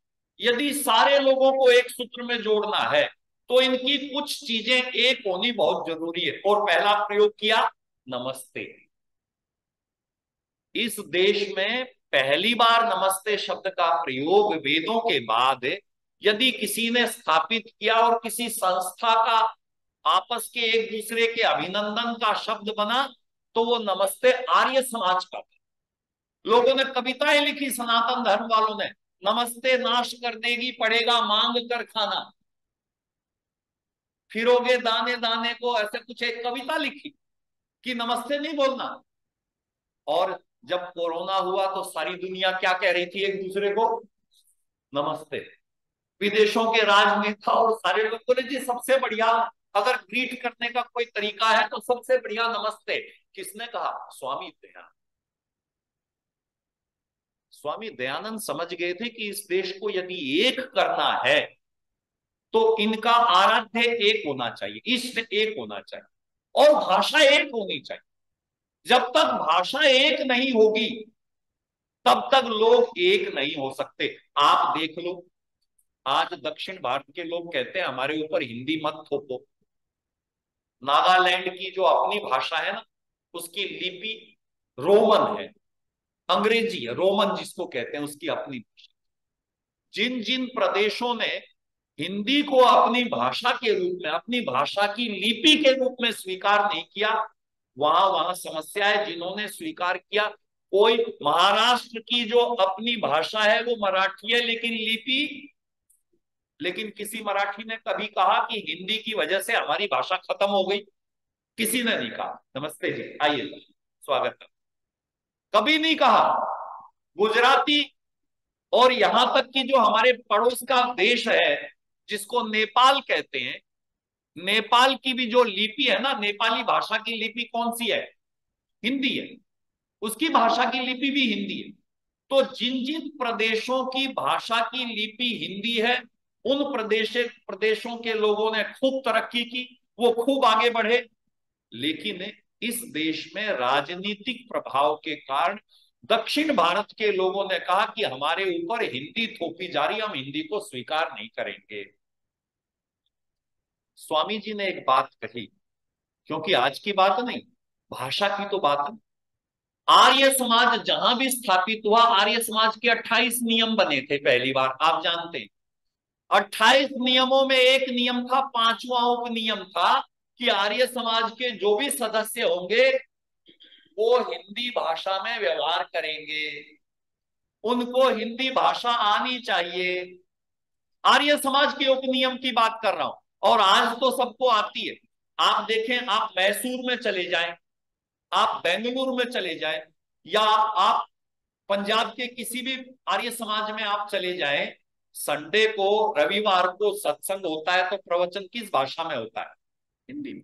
यदि सारे लोगों को एक सूत्र में जोड़ना है, तो इनकी कुछ चीजें एक होनी बहुत जरूरी है। और पहला प्रयोग किया नमस्ते। इस देश में पहली बार नमस्ते शब्द का प्रयोग वेदों के बाद यदि किसी ने स्थापित किया और किसी संस्था का आपस के एक दूसरे के अभिनंदन का शब्द बना, तो वो नमस्ते आर्य समाज का था। लोगों ने कविताएं लिखी, सनातन धर्म वालों ने, नमस्ते नाश कर देगी पड़ेगा मांग कर खाना, फिरोगे दाने दाने को, ऐसे कुछ एक कविता लिखी कि नमस्ते नहीं बोलना। और जब कोरोना हुआ तो सारी दुनिया क्या कह रही थी एक दूसरे को, नमस्ते। विदेशों के राजनेता और सारे लोग बोले जी सबसे बढ़िया अगर ग्रीट करने का कोई तरीका है तो सबसे बढ़िया नमस्ते। किसने कहा? स्वामी दयानंद। स्वामी दयानंद समझ गए थे कि इस देश को यदि एक करना है तो इनका आराध्य एक होना चाहिए, इष्ट एक होना चाहिए और भाषा एक होनी चाहिए। जब तक भाषा एक नहीं होगी तब तक लोग एक नहीं हो सकते। आप देख लो, आज दक्षिण भारत के लोग कहते हैं हमारे ऊपर हिंदी मत थोपो। नागालैंड की जो अपनी भाषा है ना, उसकी लिपि रोमन है, अंग्रेजी है, रोमन जिसको कहते हैं, उसकी अपनी भाषा। जिन जिन प्रदेशों ने हिंदी को अपनी भाषा के रूप में, अपनी भाषा की लिपि के रूप में स्वीकार नहीं किया, वहां वहां समस्या है। जिन्होंने स्वीकार किया, कोई महाराष्ट्र की जो अपनी भाषा है वो मराठी है लेकिन लिपि, लेकिन किसी मराठी ने कभी कहा कि हिंदी की वजह से हमारी भाषा खत्म हो गई? किसी ने नहीं कहा। नमस्ते जी, आइए, स्वागत है। कभी नहीं कहा। गुजराती और यहां तक कि जो हमारे पड़ोस का देश है जिसको नेपाल कहते हैं, नेपाल की भी जो लिपि है ना, नेपाली भाषा की लिपि कौन सी है? हिंदी है। उसकी भाषा की लिपि भी हिंदी है। तो जिन जिन प्रदेशों की भाषा की लिपि हिंदी है, उन प्रदेशों के लोगों ने खूब तरक्की की, वो खूब आगे बढ़े। लेकिन इस देश में राजनीतिक प्रभाव के कारण दक्षिण भारत के लोगों ने कहा कि हमारे ऊपर हिंदी थोपी जा रही, हम हिंदी को स्वीकार नहीं करेंगे। स्वामी जी ने एक बात कही, क्योंकि आज की बात नहीं, भाषा की तो बात है। आर्य समाज जहां भी स्थापित हुआ, आर्य समाज के 28 नियम बने थे पहली बार, आप जानते हैं। 28 नियमों में एक नियम था, पांचवा उपनियम था कि आर्य समाज के जो भी सदस्य होंगे वो हिंदी भाषा में व्यवहार करेंगे, उनको हिंदी भाषा आनी चाहिए। आर्य समाज के उपनियम की बात कर रहा हूं। और आज तो सबको आती है। आप देखें, आप मैसूर में चले जाएं, आप बेंगलुरु में चले जाएं, या आप पंजाब के किसी भी आर्य समाज में आप चले जाएं, संडे को, रविवार को सत्संग होता है तो प्रवचन किस भाषा में होता है? हिंदी में।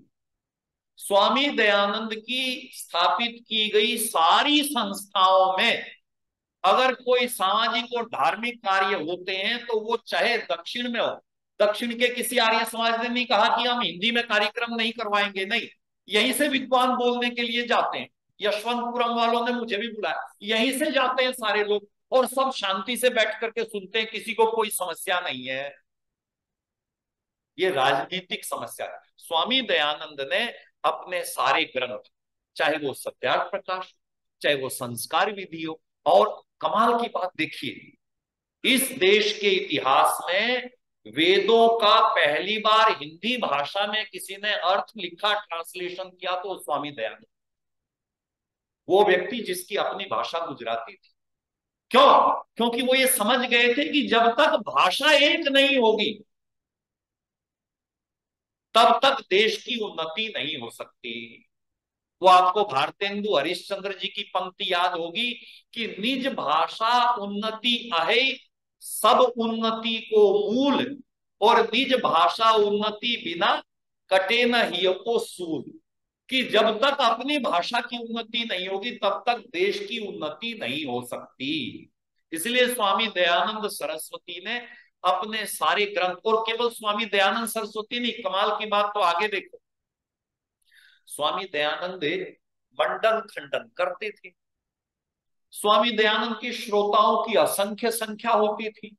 स्वामी दयानंद की स्थापित की गई सारी संस्थाओं में अगर कोई सामाजिक और धार्मिक कार्य होते हैं तो वो चाहे दक्षिण में हो, दक्षिण के किसी आर्य समाज ने नहीं कहा कि हम हिंदी में कार्यक्रम नहीं करवाएंगे, नहीं। यहीं से विद्वान बोलने के लिए जाते हैं। यशवंतपुरम वालों ने मुझे भी बुलाया, यहीं से जाते हैं सारे लोग और सब शांति से बैठ करके सुनते हैं, किसी को कोई समस्या नहीं है। ये राजनीतिक समस्या है। स्वामी दयानंद ने अपने सारे ग्रंथ, चाहे वो सत्यार्थ प्रकाश, चाहे वो संस्कार विधि हो, और कमाल की बात देखिए, इस देश के इतिहास में वेदों का पहली बार हिंदी भाषा में किसी ने अर्थ लिखा, ट्रांसलेशन किया, तो स्वामी दयानंद, वो व्यक्ति जिसकी अपनी भाषा गुजराती थी। क्यों? क्योंकि वो ये समझ गए थे कि जब तक भाषा एक नहीं होगी तब तक देश की उन्नति नहीं हो सकती। वो आपको भारतेंदु हरिश्चंद्र जी की पंक्ति याद होगी कि निज भाषा उन्नति अहे सब उन्नति को मूल, और निज भाषा उन्नति बिना कटे न हिय को सूल। कि जब तक अपनी भाषा की उन्नति नहीं होगी तब तक देश की उन्नति नहीं हो सकती। इसलिए स्वामी दयानंद सरस्वती ने अपने सारे ग्रंथ, और केवल स्वामी दयानंद सरस्वती नहीं, कमाल की बात तो आगे देखो, स्वामी दयानंद मंडन खंडन करते थे। स्वामी दयानंद की श्रोताओं की असंख्य संख्या होती थी।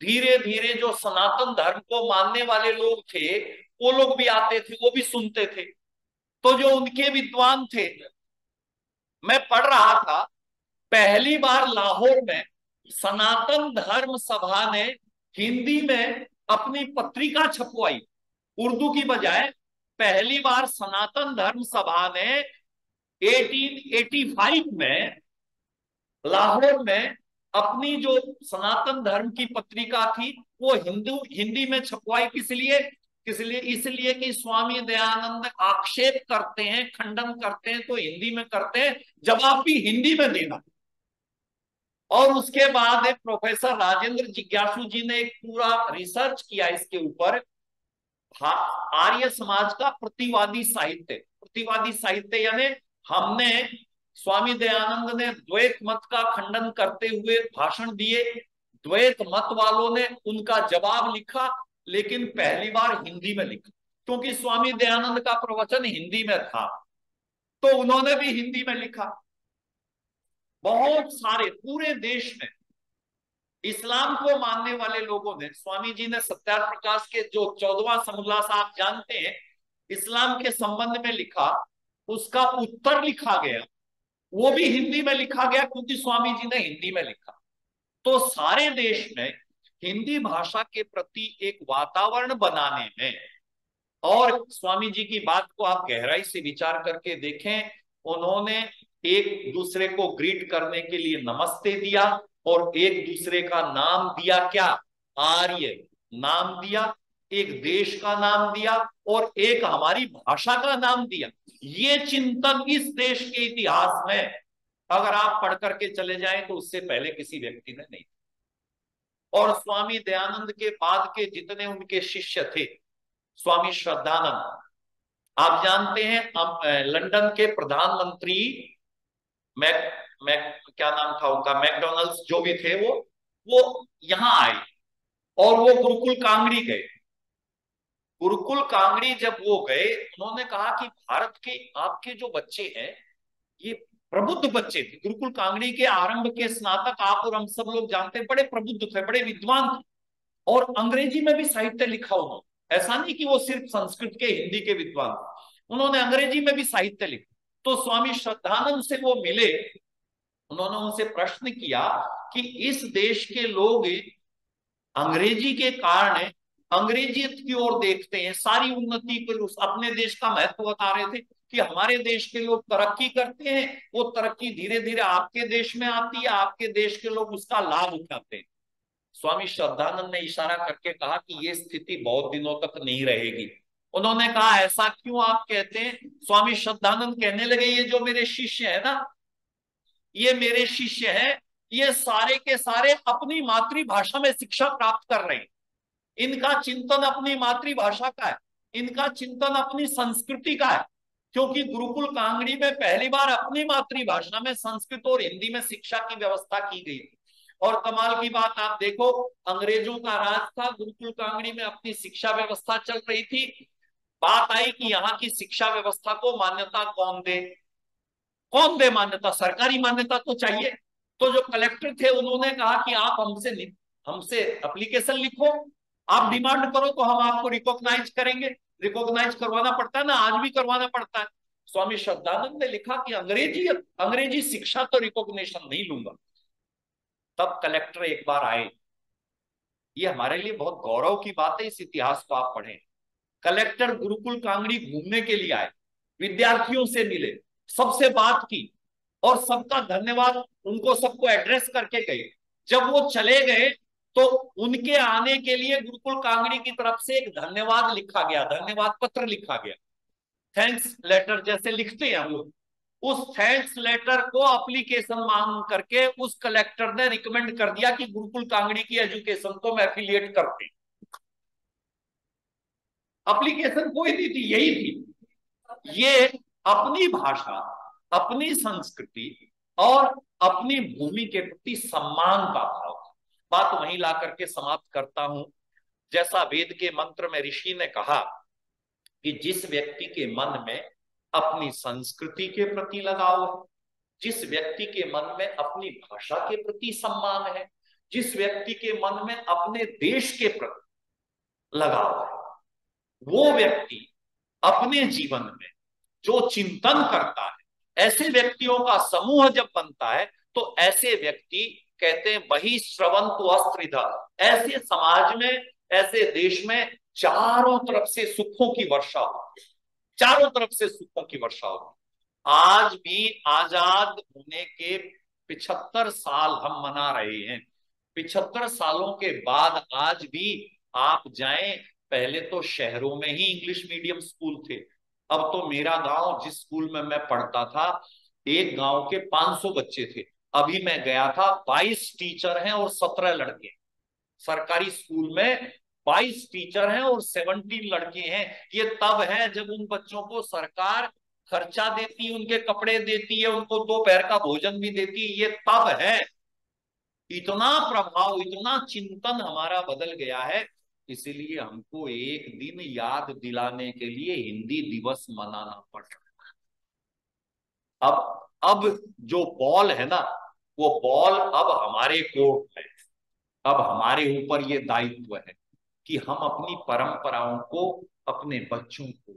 धीरे धीरे जो सनातन धर्म को मानने वाले लोग थे वो लोग भी आते थे, वो भी सुनते थे। तो जो उनके विद्वान थे, मैं पढ़ रहा था, पहली बार लाहौर में सनातन धर्म सभा ने हिंदी में अपनी पत्रिका छपवाई, उर्दू की बजाय। पहली बार सनातन धर्म सभा ने 1885 में लाहौर में अपनी जो सनातन धर्म की पत्रिका थी वो हिंदी में छपवाई। किस लिए? इसलिए कि स्वामी दयानंद आक्षेप करते हैं, खंडन करते हैं तो हिंदी में करते हैं, जवाब भी हिंदी में देना। और उसके बाद एक प्रोफेसर राजेंद्र जिज्ञासु जी ने एक पूरा रिसर्च किया इसके ऊपर, आर्य समाज का प्रतिवादी साहित्य। प्रतिवादी साहित्य यानी हमने स्वामी दयानंद ने द्वैत मत का खंडन करते हुए भाषण दिए, द्वैत मत वालों ने उनका जवाब लिखा, लेकिन पहली बार हिंदी में लिखा, क्योंकि स्वामी दयानंद का प्रवचन हिंदी में था तो उन्होंने भी हिंदी में लिखा। बहुत सारे पूरे देश में इस्लाम को मानने वाले लोगों ने, स्वामी जी ने सत्यार्थ प्रकाश के जो 14वां समोल्लास आप जानते हैं इस्लाम के संबंध में लिखा, उसका उत्तर लिखा गया, वो भी हिंदी में लिखा गया क्योंकि स्वामी जी ने हिंदी में लिखा। तो सारे देश में हिंदी भाषा के प्रति एक वातावरण बनाने में, और स्वामी जी की बात को आप गहराई से विचार करके देखें, उन्होंने एक दूसरे को ग्रीट करने के लिए नमस्ते दिया और एक दूसरे का नाम दिया, क्या? आर्य नाम दिया, एक देश का नाम दिया और एक हमारी भाषा का नाम दिया। ये चिंतन इस देश के इतिहास में अगर आप पढ़ करके चले जाएं तो उससे पहले किसी व्यक्ति ने नहीं। और स्वामी दयानंद के बाद के जितने उनके शिष्य थे, स्वामी श्रद्धानंद, आप जानते हैं लंदन के प्रधानमंत्री क्या नाम था उनका, मैकडोनल्ड्स जो भी थे, वो यहां आए और वो गुरुकुल कांगड़ी गए। गुरुकुल कांगड़ी जब वो गए, उन्होंने कहा कि भारत के आपके जो बच्चे हैं ये प्रबुद्ध बच्चे थे। गुरुकुल कांगड़ी के आरंभ के स्नातक आप और हम सब लोग जानते हैं, बड़े प्रबुद्ध थे, बड़े विद्वान थे, और अंग्रेजी में भी साहित्य लिखा उन्होंने। ऐसा नहीं कि वो सिर्फ संस्कृत के हिंदी के विद्वान, उन्होंने अंग्रेजी में भी साहित्य लिखा। तो स्वामी श्रद्धानंद से वो मिले, उन्होंने उनसे प्रश्न किया कि इस देश के लोग अंग्रेजी के कारण अंग्रेजियत की ओर देखते हैं, सारी उन्नति पर अपने देश का महत्व बता रहे थे कि हमारे देश के लोग तरक्की करते हैं, वो तरक्की धीरे धीरे आपके देश में आती है, आपके देश के लोग उसका लाभ उठाते हैं। स्वामी श्रद्धानंद ने इशारा करके कहा कि ये स्थिति बहुत दिनों तक नहीं रहेगी। उन्होंने कहा ऐसा क्यों आप कहते हैं? स्वामी श्रद्धानंद कहने लगे, ये जो मेरे शिष्य है ना, ये मेरे शिष्य हैं, ये सारे के सारे अपनी मातृभाषा में शिक्षा प्राप्त कर रहे हैं। इनका चिंतन अपनी मातृभाषा का है, इनका चिंतन अपनी संस्कृति का है, क्योंकि गुरुकुल कांगड़ी में पहली बार अपनी मातृभाषा में संस्कृत और हिंदी में शिक्षा की व्यवस्था की गई। और कमाल की बात आप देखो, अंग्रेजों का राज था, गुरुकुल कांगड़ी में अपनी शिक्षा व्यवस्था चल रही थी। बात आई कि यहाँ की शिक्षा व्यवस्था को मान्यता कौन दे? कौन दे मान्यता? सरकारी मान्यता तो चाहिए। तो जो कलेक्टर थे उन्होंने कहा कि आप हमसे एप्लीकेशन लिखो, आप डिमांड करो तो हम आपको रिकॉग्नाइज करेंगे। रिकॉग्नाइज करवाना पड़ता है ना, आज भी करवाना पड़ता है। स्वामी श्रद्धानंद ने लिखा कि अंग्रेजी शिक्षा तो रिकॉग्निशन नहीं लूंगा। तब कलेक्टर एक बार आए, ये हमारे लिए बहुत गौरव की बात है, इस इतिहास को आप पढ़ें। कलेक्टर गुरुकुल कांगड़ी घूमने के लिए आए, विद्यार्थियों से मिले, सबसे बात की और सबका धन्यवाद उनको सबको एड्रेस करके गए। जब वो चले गए तो उनके आने के लिए गुरुकुल कांगड़ी की तरफ से एक धन्यवाद लिखा गया, धन्यवाद पत्र लिखा गया, थैंक्स लेटर जैसे लिखते हैं हम लोग। उस थैंक्स लेटर को एप्लीकेशन मांग करके उस कलेक्टर ने रिकमेंड कर दिया कि गुरुकुल कांगड़ी की एजुकेशन को मैं एफिलिएट करते। एप्लीकेशन कोई नहीं थी, यही थी। ये अपनी भाषा, अपनी संस्कृति और अपनी भूमि के प्रति सम्मान का भाव। बात वहीं ला करके समाप्त करता हूं। जैसा वेद के मंत्र में ऋषि ने कहा कि जिस व्यक्ति के मन में अपनी संस्कृति के प्रति लगाव है, जिस व्यक्ति के मन में अपनी भाषा के प्रति सम्मान है, जिस व्यक्ति के मन में अपने देश के प्रति लगाव है, वो व्यक्ति अपने जीवन में जो चिंतन करता है, ऐसे व्यक्तियों का समूह जब बनता है तो ऐसे व्यक्ति कहते हैं वही श्रवंतु अस्त्रिधा, ऐसे समाज में, ऐसे देश में चारों तरफ से सुखों की वर्षा होती है, चारों तरफ से सुखों की वर्षा होती है। आज भी आजाद होने के 75 साल हम मना रहे हैं। 75 सालों के बाद आज भी आप जाएं, पहले तो शहरों में ही इंग्लिश मीडियम स्कूल थे। अब तो मेरा गांव, जिस स्कूल में मैं पढ़ता था, एक गांव के 500 बच्चे थे। अभी मैं गया था, 22 टीचर हैं और 17 लड़के। सरकारी स्कूल में 22 टीचर हैं और 17 लड़के हैं। ये तब है जब उन बच्चों को सरकार खर्चा देती है, उनके कपड़े देती है, उनको दोपहर का भोजन भी देती है। ये तब है। इतना प्रभाव, इतना चिंतन हमारा बदल गया है। इसीलिए हमको एक दिन याद दिलाने के लिए हिंदी दिवस मनाना पड़ रहा है। अब जो बॉल है ना, वो बॉल अब हमारे कोर्ट में, अब हमारे ऊपर ये दायित्व है कि हम अपनी परंपराओं को, अपने बच्चों को,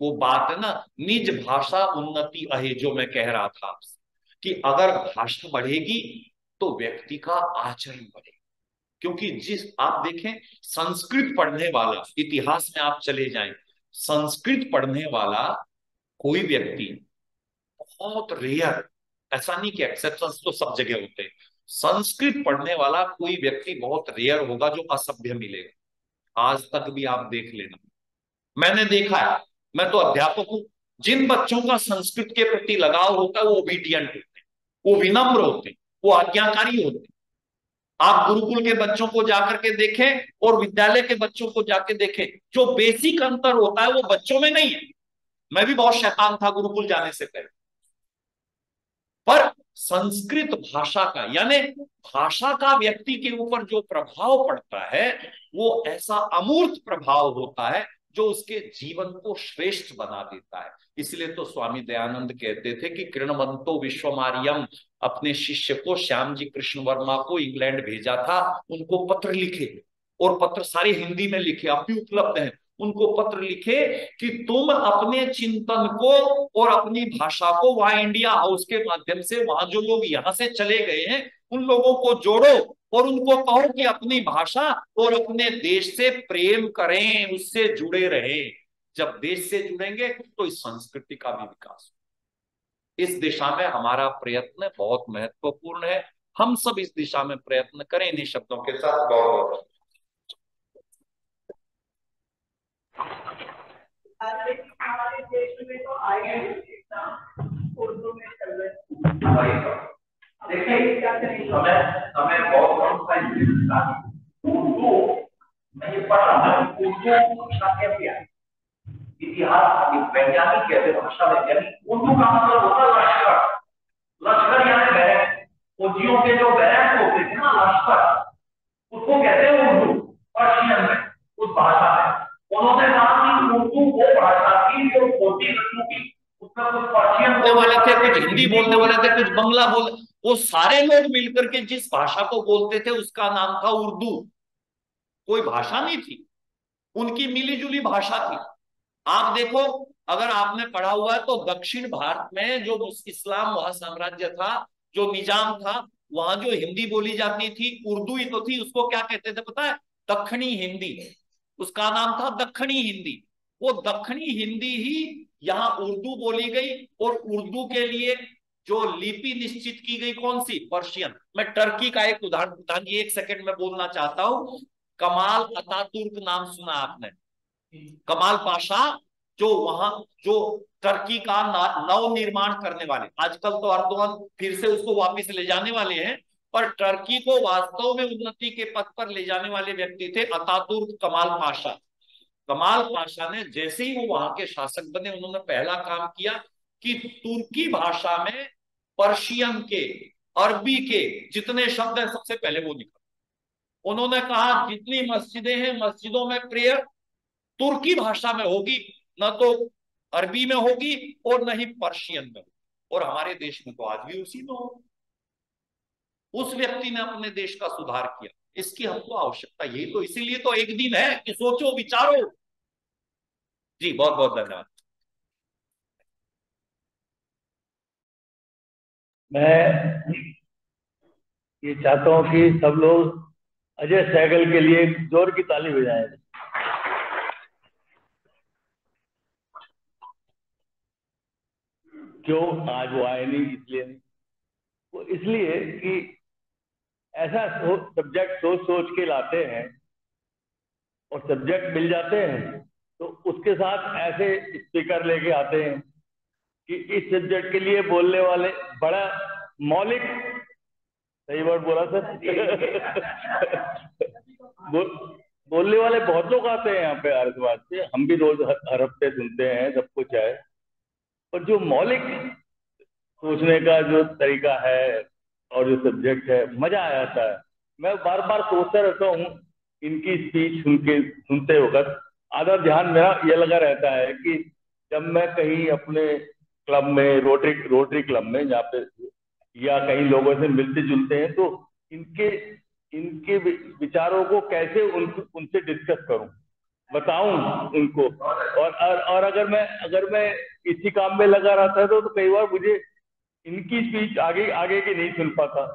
वो बात है ना, निज भाषा उन्नति अहे, जो मैं कह रहा था आपसे, कि अगर भाषा बढ़ेगी तो व्यक्ति का आचरण बढ़ेगा। क्योंकि जिस, आप देखें, संस्कृत पढ़ने वाला, इतिहास में आप चले जाएं, संस्कृत पढ़ने वाला कोई व्यक्ति बहुत रेयर, ऐसा नहीं कि एक्सेप्शंस तो सब जगह होते हैं, संस्कृत पढ़ने वाला कोई व्यक्ति बहुत रेयर होगा जो असभ्य मिलेगा। आज तक भी आप देख लेना, मैंने देखा है, मैं तो अध्यापक हूं, जिन बच्चों का संस्कृत के प्रति लगाव होता है वो ओबीडियंट होते हैं, वो विनम्र होते हैं, वो आज्ञाकारी होते हैं। आप गुरुकुल के बच्चों को जाकर के देखें और विद्यालय के बच्चों को जाके देखें, जो बेसिक अंतर होता है वो बच्चों में नहीं है। मैं भी बहुत शैतान था गुरुकुल जाने से पहले, पर संस्कृत भाषा का, यानी भाषा का व्यक्ति के ऊपर जो प्रभाव पड़ता है वो ऐसा अमूर्त प्रभाव होता है जो उसके जीवन को श्रेष्ठ बना देता है। इसलिए तो स्वामी दयानंद कहते थे कि कृणवंतो विश्वमार्यम, अपने शिष्य को, श्याम जी कृष्ण वर्मा को इंग्लैंड भेजा था, उनको पत्र लिखे, और पत्र सारे हिंदी में लिखे, अब भी उपलब्ध है। उनको पत्र लिखे कि तुम अपने चिंतन को और अपनी भाषा को वहां इंडिया हाउस के माध्यम से, वहां जो लोग यहां से चले गए हैं उन लोगों को जोड़ो और उनको कहो कि अपनी भाषा और अपने देश से प्रेम करें, उससे जुड़े रहें। जब देश से जुड़ेंगे तो इस संस्कृति का भी विकास हो। इस दिशा में हमारा प्रयत्न बहुत महत्वपूर्ण है। हम सब इस दिशा में प्रयत्न करें। इन्हीं शब्दों के साथ बहुत हमारे देश में तो आई उर्दू में चल रहे हैं। देखिए क्या करेंगे, हमें बहुत उर्दू मैं ये पढ़ रहा हूँ, उर्दू भाषा कैसे आई, इतिहास वैज्ञानिक कहते, भाषा वैज्ञानिक। उर्दू का मतलब होता है लश्कर, लश्कर यानी बैरक, फौजियों के जो बैरक होते थे ना, लश्कर, उसको कहते हैं उर्दू। पर्शियन में, उस भाषा में उन्होंने कहा कि उर्दू वो भाषा की जो छोटी बच्चों की, उसमें कुछ पर्शियन बोलने वाले थे, कुछ हिंदी बोलने वाले थे, कुछ बंगला बोल, वो सारे लोग मिलकर के जिस भाषा को बोलते थे उसका नाम था उर्दू। कोई भाषा नहीं थी, उनकी मिली जुली भाषा थी। आप देखो, अगर आपने पढ़ा हुआ है तो दक्षिण भारत में जो इस्लाम महासाम्राज्य था, जो निजाम था, वहां जो हिंदी बोली जाती थी उर्दू ही तो थी। उसको क्या कहते थे पता है? दक्षिणी हिंदी। उसका नाम था दक्षिणी हिंदी। वो दक्षिणी हिंदी ही यहाँ उर्दू बोली गई, और उर्दू के लिए जो लिपि निश्चित की गई कौन सी? पर्शियन। मैं टर्की का एक उदाहरण ये 1 सेकंड में बोलना चाहता हूं। कमाल अतातुर्क नाम सुना आपने? कमाल पाशा, जो वहां जो टर्की का नव निर्माण करने वाले, आजकल तो अर्दोगन फिर से उसको वापस ले जाने वाले हैं, पर टर्की को वास्तव में उन्नति के पथ पर ले जाने वाले व्यक्ति थे अतातुर्क कमाल पाशा। कमाल पाशा ने जैसे ही वो वहां के शासक बने, उन्होंने पहला काम किया कि तुर्की भाषा में पर्शियन के, अरबी के जितने शब्द हैं सबसे पहले वो निकाले। उन्होंने कहा जितनी मस्जिदें हैं, मस्जिदों में प्रेयर तुर्की भाषा में होगी, न तो अरबी में होगी और न ही पर्शियन में। और हमारे देश में तो आज भी उसी में हो। उस व्यक्ति ने अपने देश का सुधार किया। इसकी हमको आवश्यकता, यही तो इसीलिए तो एक दिन है कि सोचो विचारो। जी बहुत बहुत धन्यवाद। मैं ये चाहता हूं कि सब लोग अजय सहगल के लिए जोर की ताली बजाएं। क्यों आज वो आए नहीं? इसलिए नहीं, वो इसलिए कि ऐसा सब्जेक्ट सोच सोच के लाते हैं और सब्जेक्ट मिल जाते हैं तो उसके साथ ऐसे स्पीकर लेके आते हैं कि इस सब्जेक्ट के लिए बोलने वाले बड़ा मौलिक, सही वर्ड बोला सर? बोलने वाले बहुत लोग आते हैं यहाँ पे आरसवाद से, हम भी रोज हर हफ्ते सुनते हैं, सब कुछ है, पर जो मौलिक सोचने का जो तरीका है और जो सब्जेक्ट है, मजा आ जाता है। मैं बार बार सोचता रहता हूँ इनकी स्पीच सुनते वक्त। आधा ध्यान मेरा ये लगा रहता है कि जब मैं कहीं अपने क्लब में, रोटरी क्लब में जहाँ पे, या कहीं लोगों से मिलते जुलते हैं, तो इनके विचारों को कैसे उनसे डिस्कस करूं, बताऊं उनको। और अगर मैं इसी काम में लगा रहता है तो कई बार मुझे इनकी स्पीच आगे की नहीं सुन पाता।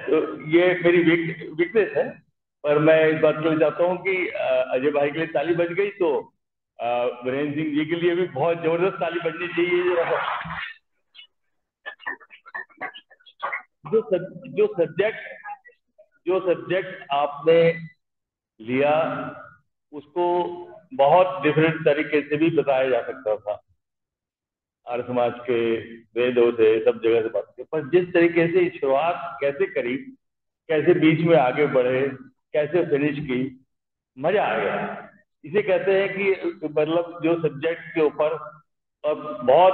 तो ये मेरी वीकनेस है। पर मैं इस बात के लिए चाहता हूँ कि अजय भाई के लिए ताली बज गई, तो वीरेंद्र सिंह जी के लिए भी बहुत जबरदस्त ताली बजनी चाहिए। जो सब्जेक्ट आपने लिया उसको बहुत डिफरेंट तरीके से भी बताया जा सकता था, आर्य समाज के वेदों से, सब जगह से बात की, पर जिस तरीके से शुरुआत कैसे करी, कैसे बीच में आगे बढ़े, कैसे फिनिश की, मजा आ गया। इसे कहते हैं कि मतलब जो सब्जेक्ट के ऊपर, और बहुत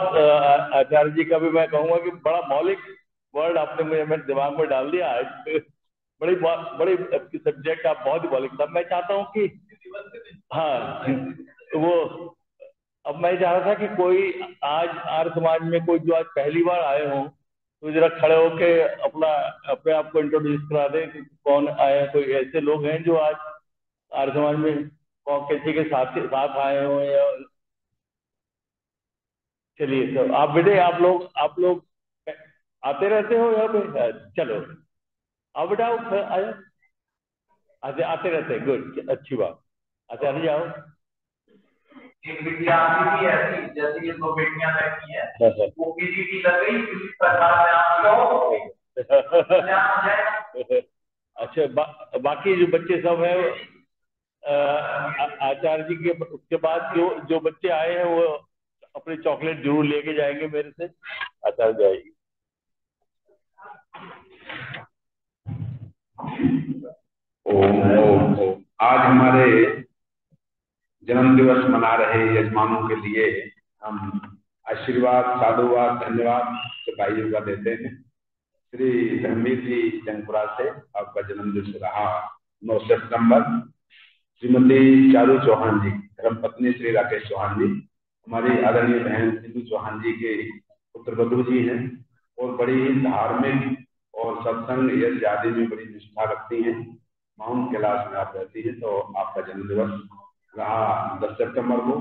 आचार्य जी का भी मैं कहूंगा कि बड़ा मौलिक वर्ड आपने मेरे दिमाग में डाल दिया आज। बड़ी सब्जेक्ट आप बहुत ही मौलिक था। मैं चाहता हूँ कि हाँ, वो अब मैं चाह रहा था कि कोई आज आर्य समाज में कोई जो आज पहली बार आए हों तो जरा खड़े होके अपने आप को इंट्रोड्यूस करा दें कि कौन आए। कोई ऐसे लोग हैं जो आज आर्य समाज में किसी के साथ आए हो, या चलिए तो आप बेटे, आप लोग आते रहते हो यहाँ पे? चलो आओ बेटा, आए, आते रहते हैं, गुड, अच्छी बात। अच्छा आ जाओ। एक बिटिया आती थी ऐसी, जैसे ये 2 बेटियां बैठी हैं, वो पीजीटी लग गई, किसी प्रकार में आप अच्छा, बाकी जो बच्चे सब हैं, आचार्य जी के उसके बाद जो बच्चे आए हैं वो अपने चॉकलेट जरूर लेके जाएंगे मेरे से। आचार्य जाएगी। आज हमारे जन्म दिवस मना रहे यजमानों के लिए हम आशीर्वाद, साधुवाद, धन्यवाद भाइयों का देते हैं। श्री धर्मवीर जी जंगपुरा से आपका जन्म दिवस रहा 9 सितंबर। श्रीमती चारू चौहान जी, धर्मपत्नी श्री राकेश चौहान जी, हमारी आदरणीय बहन सिंधु चौहान जी के पुत्रवधू जी हैं और बड़ी ही धार्मिक और सत्संग यज्ञ आदि में बड़ी निष्ठा रखती हैं। माउंट कैलाश में आप रहती है, तो आपका जन्म दिवस रहा 10 सितंबर को।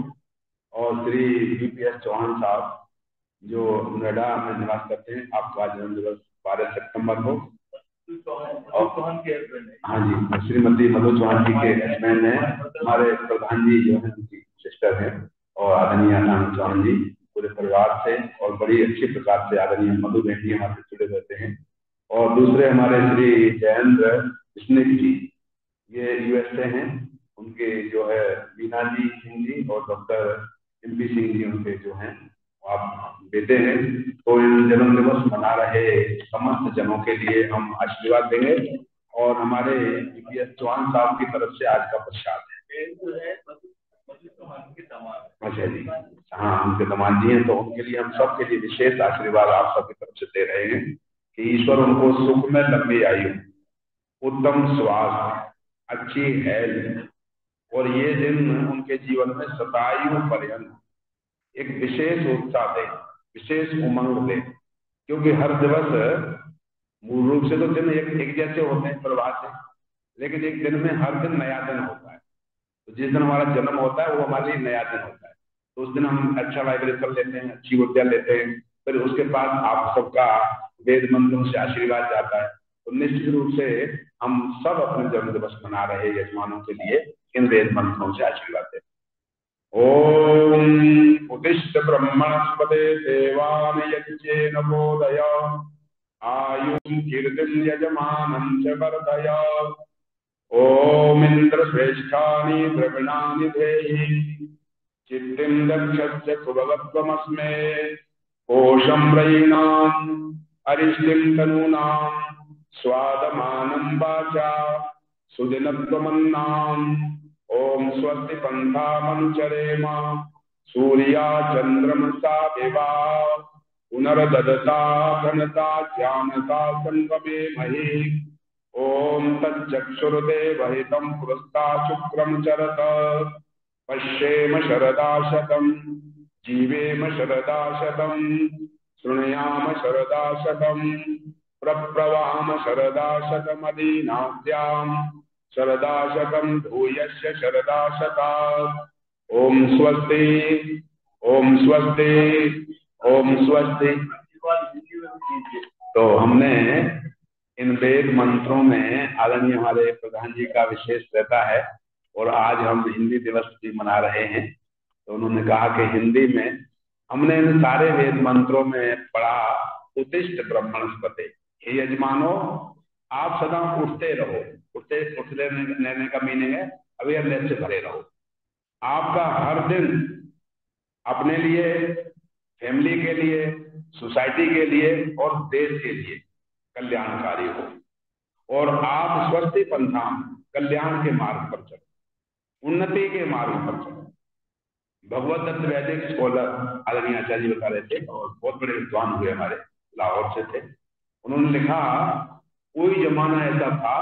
और श्री बीपीएस चौहान साहब जो नोएडा में निवास करते हैं, आपका जन्म दिवस 12 सितंबर को। हाँ जी, श्रीमती मधु चौहान जी के हस्बैंड हैं, हमारे प्रधान जी जो है उनकी सिस्टर है, और आदरणीय आनंद चौहान जी पूरे परिवार से, और बड़ी अच्छी प्रकार से आदरणीय मधु बेटी हमारे जुड़े रहते हैं। और दूसरे हमारे श्री जयेंद्र स्मिथ जी, ये यूएसए हैं, उनके जो है वीना जी सिंह जी और डॉक्टर MP सिंह जी उनके जो हैं आप बेटे हैं। तो इन जन्म दिवस मना रहे समस्त जनों के लिए हम आशीर्वाद देंगे, और हमारे DPS चौहान साहब की तरफ से आज का प्रसाद है। अच्छा जी, हाँ उनके दामाद जी हैं, तो उनके लिए हम सब के लिए विशेष आशीर्वाद आप सबकी तरफ से दे रहे हैं कि ईश्वर उनको सुख में लंबी आयु, उत्तम स्वास्थ्य, अच्छी हेल्थ, और ये दिन उनके जीवन में शतायु पर्यंत एक विशेष उत्साह दे, विशेष उमंग दे। क्योंकि हर दिवस मूल रूप से तो दिन एक जैसे होते हैं प्रभात से, लेकिन एक दिन में हर दिन नया दिन होता है। तो जिस दिन हमारा जन्म होता है वो हमारे लिए नया दिन होता है। तो उस दिन हम अच्छा वाइब्रेशन लेते हैं, अच्छी ऊर्जा लेते हैं, फिर उसके बाद आप सबका वेद मंत्रों से आशीर्वाद जाता है। तो निश्चित रूप से हम सब अपने जन्म दिवस मना रहे यजमानों के लिए इन वेद मंत्रों से आशीर्वाद देते हैं। ओम उदिष्ट ब्रह्मणस्पते देवान यज्ञेन बोधय आयुं कीर्तिं यजमानं च वर्धय। ओम इंद्र श्रेष्ठानि द्रविणानि देहि चित्तिं दक्षस्य सुभगत्वमस्मे। कोशं रयीणाम् अरिष्टिं तनूनां स्वादमानं वाचा सुदिनत्वमन्नाम्। ओम स्वस्ति पंथामनुचरेम सूर्या चंद्रमसा देवा पुनर्ददता घनता ज्ञानता संगमे महि। ओम तच्चक्षुर्देवहितं पुरस्ता शुक्रं चरत पश्येम शरदा शतं जीवेम शरदा शतं शृणुयाम शरदा शतं प्रप्लवाम शरदा शतमदीनाद्याम् शरदा शतं भूयश्च शरदा शतात्। ओम स्वस्ति ओम स्वस्ति ओम स्वस्ति। तो हमने इन वेद मंत्रों में आदरणीय हमारे प्रधान जी का विशेष रहता है, और आज हम हिंदी दिवस भी मना रहे हैं। तो उन्होंने कहा कि हिंदी में हमने इन सारे वेद मंत्रों में पढ़ा उत्तिष्ठ ब्रह्मणस्पते, हे यजमानो आप सदा उठते रहो। उठते रहने का मीनिंग है अवेयरनेस से भरे रहो। आपका हर दिन अपने लिए, फैमिली के लिए, सोसाइटी के लिए और देश के लिए कल्याणकारी हो, और आप स्वस्ति पंथाम कल्याण के मार्ग पर चलो, उन्नति के मार्ग पर चलो। भगवत दत्त वैदिक स्कॉलर आदरणीय आचार्य जी बता रहे थे, और बहुत बड़े विद्वान हुए हमारे, लाहौर से थे। उन्होंने लिखा कोई जमाना ऐसा था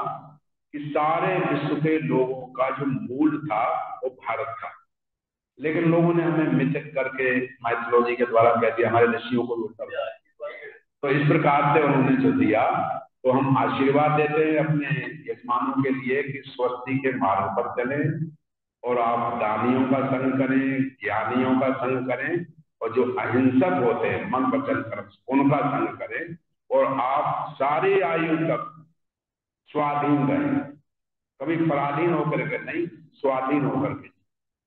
कि सारे विश्व के लोगों का जो मूल था वो भारत था, लेकिन लोगों ने हमें मिथिक करके माइथोलॉजी के द्वारा कह दिया, हमारे ऋषियों को लूट दिया। तो इस प्रकार से उन्होंने जो दिया, तो हम आशीर्वाद देते हैं अपने यजमानों के लिए कि स्वस्ति के मार्ग पर चलें, और आप दानियों का संग करें, ज्ञानियों का संग करें, और जो अहिंसक होते हैं मन वचन कर्म उनका संग करें, और आप सारी आयु तक स्वाधीन रहें, कभी पराधीन होकर के नहीं, स्वाधीन होकर के।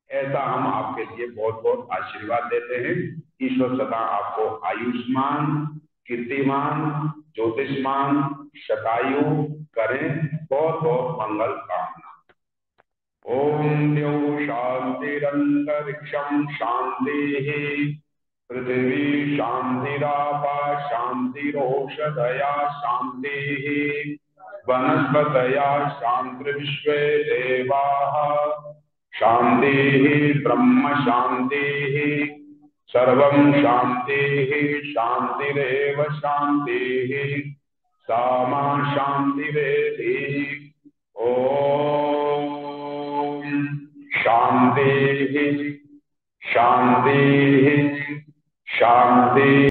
ऐसा हम आपके लिए बहुत बहुत आशीर्वाद देते हैं। ईश्वर सदा आपको आयुष्मान, कीर्तिमान, ज्योतिषमान, शतायु करें। बहुत बहुत मंगल कामना। ओम द्यौ शांतिरंतरिक्षं शांति, पृथ्वी शांतिरापा शांतिरोषधया शांति, वनस्पतया शांतिर्विश्वे देवाः शांति ब्रह्म शांति सर्वं शांति शांतिरेव शांति सामा शांतिरेधि। ओम शांति शांति शांति